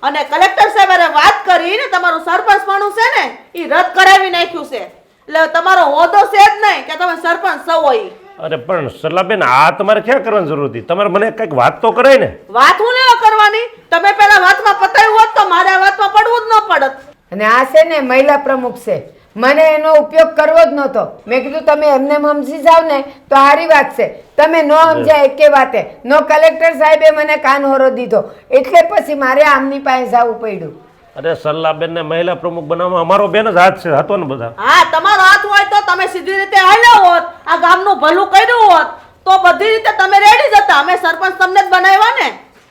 [SPEAKER 8] અને કલેક્ટર સાહેબે વાત કરીને તમારું સરપંચપણું છે ને એ રદ કરાવી નાખ્યું છે. એટલે તમારો હોદ્દો છે જ નહીં કે તમે સરપંચ છો હોય.
[SPEAKER 2] અરે પણ સરલાબેન, આ તમારે ક્યાં કરવાની જરૂર હતી? તમારે મને કંઈક વાત તો કરાય ને.
[SPEAKER 8] વાત હું લેવા કરવાની? તમે પેલા વાતમાં પતાવ્યું હોત તો મારે આ વાતમાં પડવું જ ન પડત.
[SPEAKER 1] અને આ છે ને મહિલા પ્રમુખ છે, મને એનો ઉપયોગ કરવો જ નહોતો. મેં કીધું તમે એમને સમજી જાવ ને તો સારી વાત છે. તમે ન સમજ્યા એકે વાતે. નો કલેક્ટર સાહેબે મને કાન હોરો દીધો, એટલે પછી મારે આમની પાસે જવું પડ્યું.
[SPEAKER 2] અરે સરલાબેનને મહિલા પ્રમુખ બનાવવામાં અમારો બેન જ હાથ છે, હતો ને બધા.
[SPEAKER 8] હા, તમારો હાથ હોય તો તમે સીધી રીતે હાલ્યા હોત, આ ગામનું ભલું કર્યું હોત તો બધી રીતે તમે રેડી જ હતા. અમે સરપંચ તમને જ બનાવ્યા ને.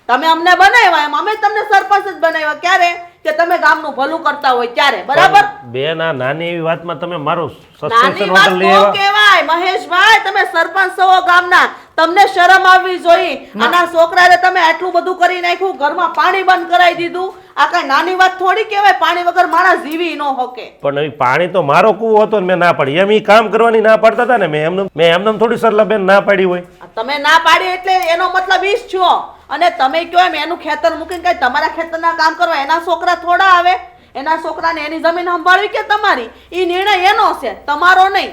[SPEAKER 8] તમે અમને બનાવ્યા એમ અમે તમને સરપંચ જ બનાવ્યા. ક્યારે? કે તમે ગામનું ભલું કરતા હોય ત્યારે. બરાબર?
[SPEAKER 2] બેન, આ નાની એવી વાતમાં તમે મારું
[SPEAKER 8] નાની
[SPEAKER 2] સસ્પેન્શન
[SPEAKER 8] વાત
[SPEAKER 2] હોટલ લઈ
[SPEAKER 8] તો
[SPEAKER 2] આવ્યા.
[SPEAKER 8] કહેવાય મહેશભાઈ. તમે સરપંચ છો ગામના, તમને શરમ આવવી જોઈએ. આના છોકરાને તમે આટલું બધું કરી નાખ્યું, ઘરમાં પાણી બંધ કરાવી દીધું. આ કઈ નાની વાત થોડી કહેવાય. પાણી વગર માણસ જીવી ન શકે.
[SPEAKER 2] પણ હવે પાણી તો મારો કૂવો હતો ને મેં ના પાડી. એમ ઈ કામ કરવાની ના પાડતા હતા ને. મેં એમને થોડી સરલાબેન ના પાડી હોય.
[SPEAKER 8] તમે ના પાડી એટલે એનો મતલબ ઈ જ છો. અને તમે કયો એમ એનું ખેતર મૂકીને કઈ તમારા ખેતરના કામ કરવા એના છોકરા થોડા આવે? એના છોકરાને એની જમીન સંભાળવી કે તમારી? ઈ નિર્ણય એનો છે, તમારો નહીં.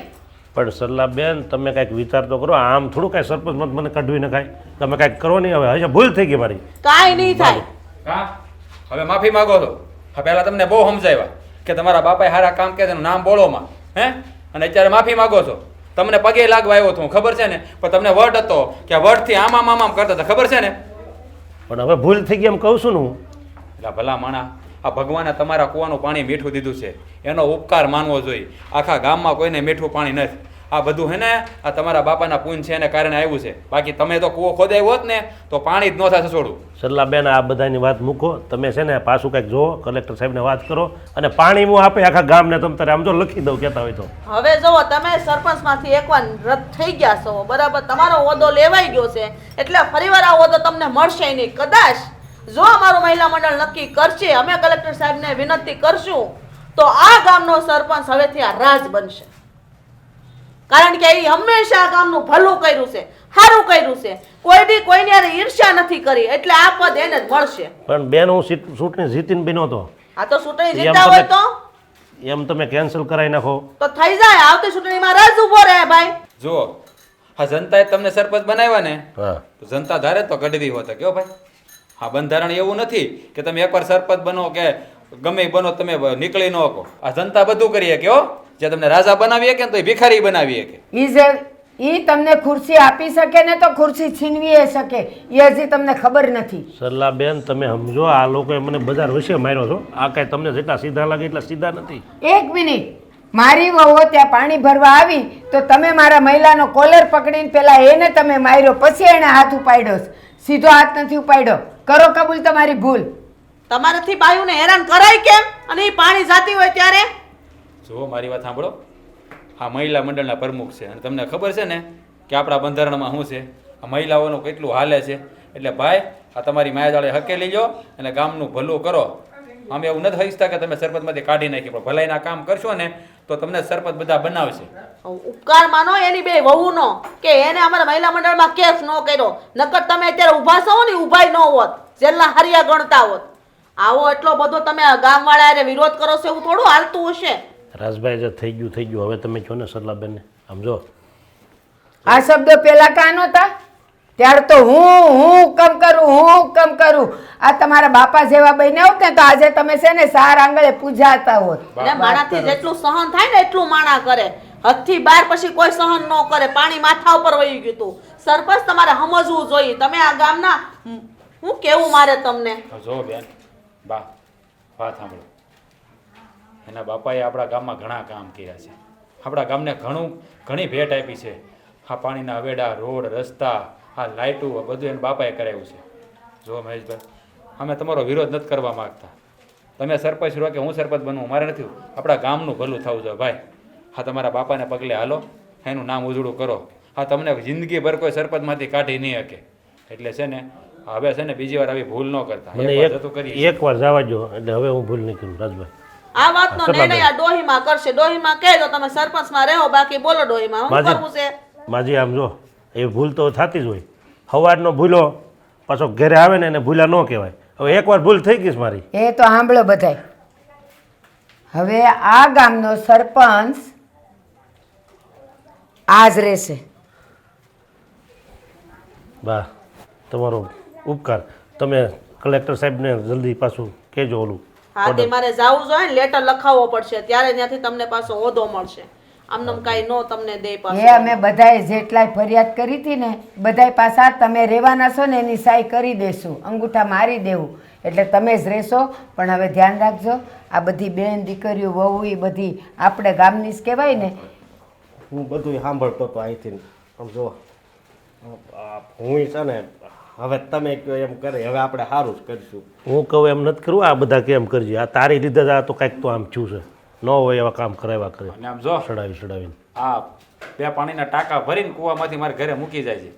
[SPEAKER 2] પણ સરલાબેન, તમે કાંઈક વિચાર તો કરો. આમ થોડું કાંઈ સરપંચ મત મને કાઢવી નખાય. તમે કાંઈક કરો નહીં. હવે હજી ભૂલ થઈ ગઈ મારી.
[SPEAKER 8] કાંઈ નહીં થાય.
[SPEAKER 3] હા, હવે માફી માંગો છો. હા, પહેલા તમને બહુ સમજાવ્યા કે તમારા બાપાએ સારા કામ કે તેનું નામ બોલોમાં, હે? અને અત્યારે માફી માંગો છો. તમને પગે લાગવા આવ્યો હતો, ખબર છે ને? પણ તમને વટ હતો કે વટથી આમ કરતા હતા, ખબર છે ને?
[SPEAKER 2] પણ હવે ભૂલ થઈ ગઈ એમ કહું છું ને હું.
[SPEAKER 3] એટલે ભલા માણા, આ ભગવાને તમારા કૂવાનું પાણી મીઠું દીધું છે, એનો ઉપકાર માનવો જોઈએ. આખા ગામમાં કોઈને મીઠું પાણી નથી. આ બધું હે ને આ તમારા બાપાના પૂન છે એને કારણે આવ્યું છે. બાકી તમે તો કૂવો ખોદાયો હોત ને તો પાણી જ ન થાય છોડું.
[SPEAKER 2] સરલાબેન, આ બધાની વાત મૂકો. તમે છે ને પાછું કંઈક જુઓ, કલેક્ટર સાહેબને વાત કરો અને પાણી હું આપે આખા ગામને. તમે તારે આમ જો લખી દઉં કહેતા હોય તો.
[SPEAKER 8] હવે જુઓ, તમે સરપંચમાંથી એકવાર રદ થઈ ગયા છો, બરાબર? તમારો હોદ્દો લેવાઈ ગયો છે એટલે ફરીવાર આ હોદ્દો તમને મળશે નહીં. કદાચ જો અમારું મહિલા મંડળ નક્કી કરશે, અમે કલેક્ટર સાહેબને વિનંતી કરશું તો આ ગામનો સરપંચ હવેથી આ રાજ બનશે. કારણ કે એ હંમેશા આ ગામનું ભલું કર્યું છે, સારું કર્યું છે. કોઈ દી કોઈની હારે ઈર્ષ્યા નથી કરી, એટલે આ પદ એને જ મળશે.
[SPEAKER 2] પણ બેન, હું ચૂંટણી જીતીને બન્યો હતો.
[SPEAKER 8] આ તો ચૂંટણી જીતતા હોય તો
[SPEAKER 2] એમ તમે કેન્સલ કરાવી નાખો
[SPEAKER 8] તો થઈ જાય. આવતી ચૂંટણીમાં રાજ ઉભો રહે ભાઈ.
[SPEAKER 3] જુઓ, આ જનતાએ તમને સરપંચ બનાવ્યા ને,
[SPEAKER 2] હા,
[SPEAKER 3] તો જનતા ધારે તો ગઢવી હોતા. કયો ભાઈ? હા, બંધારણ એવું નથી કે તમે એકવાર સરપંચ બનો કે ગમે ઈ બનો તમે નીકળી ન શકો. આ જનતા બધું કરી શકે. હો, જે તમને રાજા બનાવી શકે ને તો એ ભિખારી બનાવી શકે.
[SPEAKER 1] ઈ તમને ખુરશી આપી શકે ને તો ખુરશી છીનવી શકે, એ હજી તમને ખબર નથી.
[SPEAKER 2] સરલાબેન, તમે સમજો, આ લોકોએ મને બજાર વિશે માર્યો છો. આ કાંઈ તમને જેટલા સીધા લાગે એટલા સીધા નથી.
[SPEAKER 1] એક મિનિટ, મારી વહુ ત્યાં પાણી ભરવા આવી તો તમે મારા મહિલાનો કોલર પકડીને પેલા એને તમે માર્યો, પછી એને હાથ ઉપાડ્યો છે. સીધો હાથ નથી ઉપાડ્યો. કરો કબૂલ તમારી ભૂલ.
[SPEAKER 8] તમારાથી બાયુને હેરાન કરાય કેમ? અને એ પાણી જાતી હોય ત્યારે
[SPEAKER 3] જુઓ મારી વાત સાંભળો, આ મહિલા મંડળના પ્રમુખ છે અને તમને ખબર છે ને કે આપણા બંધારણમાં શું છે, આ મહિલાઓનું કેટલું હાલે છે. એટલે ભાઈ આ તમારી માયાજાળે હકેલી લો અને ગામનું ભલું કરો. અમે એવું નથી ઈચ્છતા કે તમે સરપંચમાંથી કાઢી નાખી, પણ ભલાઈના કામ કરશો ને તો તમને સરપંચ બધા બનાવશે.
[SPEAKER 8] ઉપકાર માનો એની બે વહુનો કે એને અમારા મહિલા મંડળમાં કેસ ન કર્યો, નકર તમે અત્યારે ઊભા છો ને ઊભાઈ ન હોત, જેલના હરિયા ગણતા હોત. આવો એટલો બધો તમે ગામવાળા વિરોધ કરો છો એવું થોડું હાલતું હશે.
[SPEAKER 2] રાજભાઈ જે થઈ ગયું હવે તમે કહો ને સરલાબેનને. આમ જો
[SPEAKER 1] આ શબ્દો પેલા કાં નહોતા? ત્યારે તો હું કમ કરું. આ તમારા બાપા જેવા બહીને હોત ને તો આજે તમે છે ને સાર આંગળે પૂજાતા હોત.
[SPEAKER 8] એટલે માણાથી જેટલું સહન થાય ને એટલું માણા કરે. હદથી બહાર પછી કોઈ સહન ન કરે. પાણી માથા ઉપર વહી ગયું તું. સરપંચ તમારે સમજવું જોઈએ. તમે આ ગામના હું કેવું મારે તમને.
[SPEAKER 3] જો બેન બા વાત સાંભળો, એના બાપાએ આપણા ગામમાં ઘણા કામ કર્યા છે. આપણા ગામને ઘણી ભેટ આપી છે. આ પાણીના વેડા, રોડ, રસ્તા, આ લાઇટું બધું એના બાપાએ કરાવ્યું છે. જો મહેશભાઈ, અમે તમારો વિરોધ નથી કરવા માગતા. તમે સરપંચ રહો કે હું સરપંચ બનવું મારે નથી. આપણા ગામનું ભલું થવું જોઈએ ભાઈ. હા તમારા બાપાને પગલે હાલો, એનું નામ ઉજળું કરો. હા તમને જિંદગીભર કોઈ સરપંચમાંથી કાઢી નહીં શકે. એટલે છે ને હવે છે ને બીજી વાર આવી ભૂલ ન કરતા.
[SPEAKER 2] મને એકવાર જવા દો, એટલે હવે હું ભૂલ નહીં કરું રાજભાઈ.
[SPEAKER 8] આ વાતનો નિર્ણય આ ડોહીમાં કરશે. ડોહીમાં કહે તો તમે સરપંચમાં રહો, બાકી બોલો ડોહીમાં શું કરવું છે.
[SPEAKER 2] માજી આમ જો એ ભૂલ તો થતી જ હોય. સવારનો ભૂલો પાછો ઘરે આવે ને એને ભૂલા ન કહેવાય. હવે એકવાર ભૂલ થઈ ગઈ છે મારી.
[SPEAKER 1] એ તો સાંભળો બધાય. હવે આ ગામનો સરપંચ આજ રહેશે.
[SPEAKER 2] બા તમારો ઉપકાર. તમે કલેક્ટર સાહેબને જલ્દી પાછું કહેજો ઓલું.
[SPEAKER 8] હા તે મારે જાવું જોઈએ ને, લેટર લખાવવો પડશે, ત્યારે ત્યાંથી તમને પાછો હોદ્દો મળશે. આમનામ કાંઈ નો તમને દે પાછો.
[SPEAKER 1] એ અમે બધાએ જેટલાય ફરિયાદ કરી હતી ને બધાય પાછા તમે રહેવાના છો ને એની સહી કરી દેશું, અંગૂઠા મારી દેવું, એટલે તમે જ રહેશો. પણ હવે ધ્યાન રાખજો, આ બધી બેન દીકરીઓ વહુ એ બધી આપણે ગામની જ કહેવાય ને.
[SPEAKER 6] હું બધું સાંભળતો હતો અહીંથી. આમ જો હું છે ને હવે તમે કહો એમ કરે, હવે આપણે સારું જ કરીશું.
[SPEAKER 2] હું કહું એમ નથી કરવું, આ બધા કેમ કરજે. આ તારી લીધે જ આ તો કાંઈક તો આમ થયું છે. ન હોય એવા કામ કરાવ્યા કરે.
[SPEAKER 3] અને આમ જો
[SPEAKER 2] ચડાવીને
[SPEAKER 3] આ બે પાણીના ટાંકા ભરીને કૂવામાંથી મારા ઘરે મૂકી જાય છે.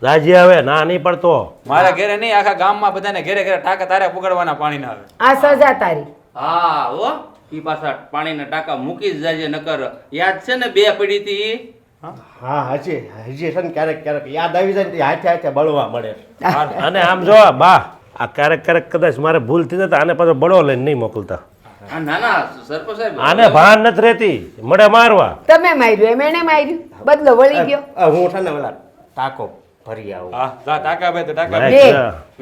[SPEAKER 2] રાજી આવે ના નહીં પડતો.
[SPEAKER 3] મારા ઘરે નહીં, આખા ગામમાં બધાને ઘરે ઘરે ટાંકા તારે પુગાડવાના પાણીના આવે.
[SPEAKER 1] આ સજા તારી.
[SPEAKER 4] હા હો, ઈ પાછા પાણીના ટાંકા મૂકી જ જાય નકર. યાદ છે ને બે પડી હતી.
[SPEAKER 6] હા હજી છે ને ક્યારેક યાદ આવી જાય ને હાથે હાથે બળવા મળે.
[SPEAKER 2] અને આમ જો બા આ ક્યારેક કદાચ મારે ભૂલ થઈ જતા આને પાછો બળો લઈને નહીં મોકલતા.
[SPEAKER 4] હા ના ના સરપંચ સાહેબ,
[SPEAKER 2] આને ભાન નથી રહેતી, મળે મારવા.
[SPEAKER 1] તમે માર્યું એમ એને માર્યું, બદલો વળી ગયો.
[SPEAKER 6] હું છે ને ઓલા ટાંકો ભરી આવું.
[SPEAKER 3] હા જા ટાંકા બે તો ટાંકા બે.
[SPEAKER 1] બે.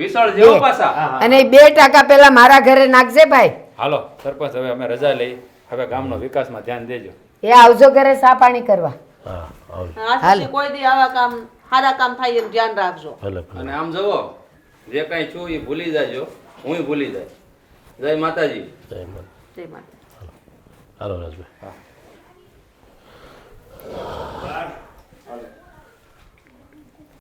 [SPEAKER 4] વિશાળ જેવો પાછા.
[SPEAKER 1] અને 2 ટકા પેલા મારા ઘરે નાખજે ભાઈ.
[SPEAKER 3] હાલો સરપંચ હવે અમે રજા લઈ. હવે ગામનો વિકાસમાં ધ્યાન દેજો.
[SPEAKER 1] એ આવજો ઘરે સા પાણી કરવા.
[SPEAKER 2] હા આવજો.
[SPEAKER 8] આજથી કોઈ દી આવા કામ સારા કામ થાય એનું ધ્યાન રાખજો.
[SPEAKER 2] ભલે
[SPEAKER 4] અને આમ જુઓ, જે કાંઈ છું એ ભૂલી જાજો, હું ભૂલી જાય. જય માતાજી.
[SPEAKER 2] જય માતા.
[SPEAKER 8] જય માતા.
[SPEAKER 2] હાલો રાજભાઈ.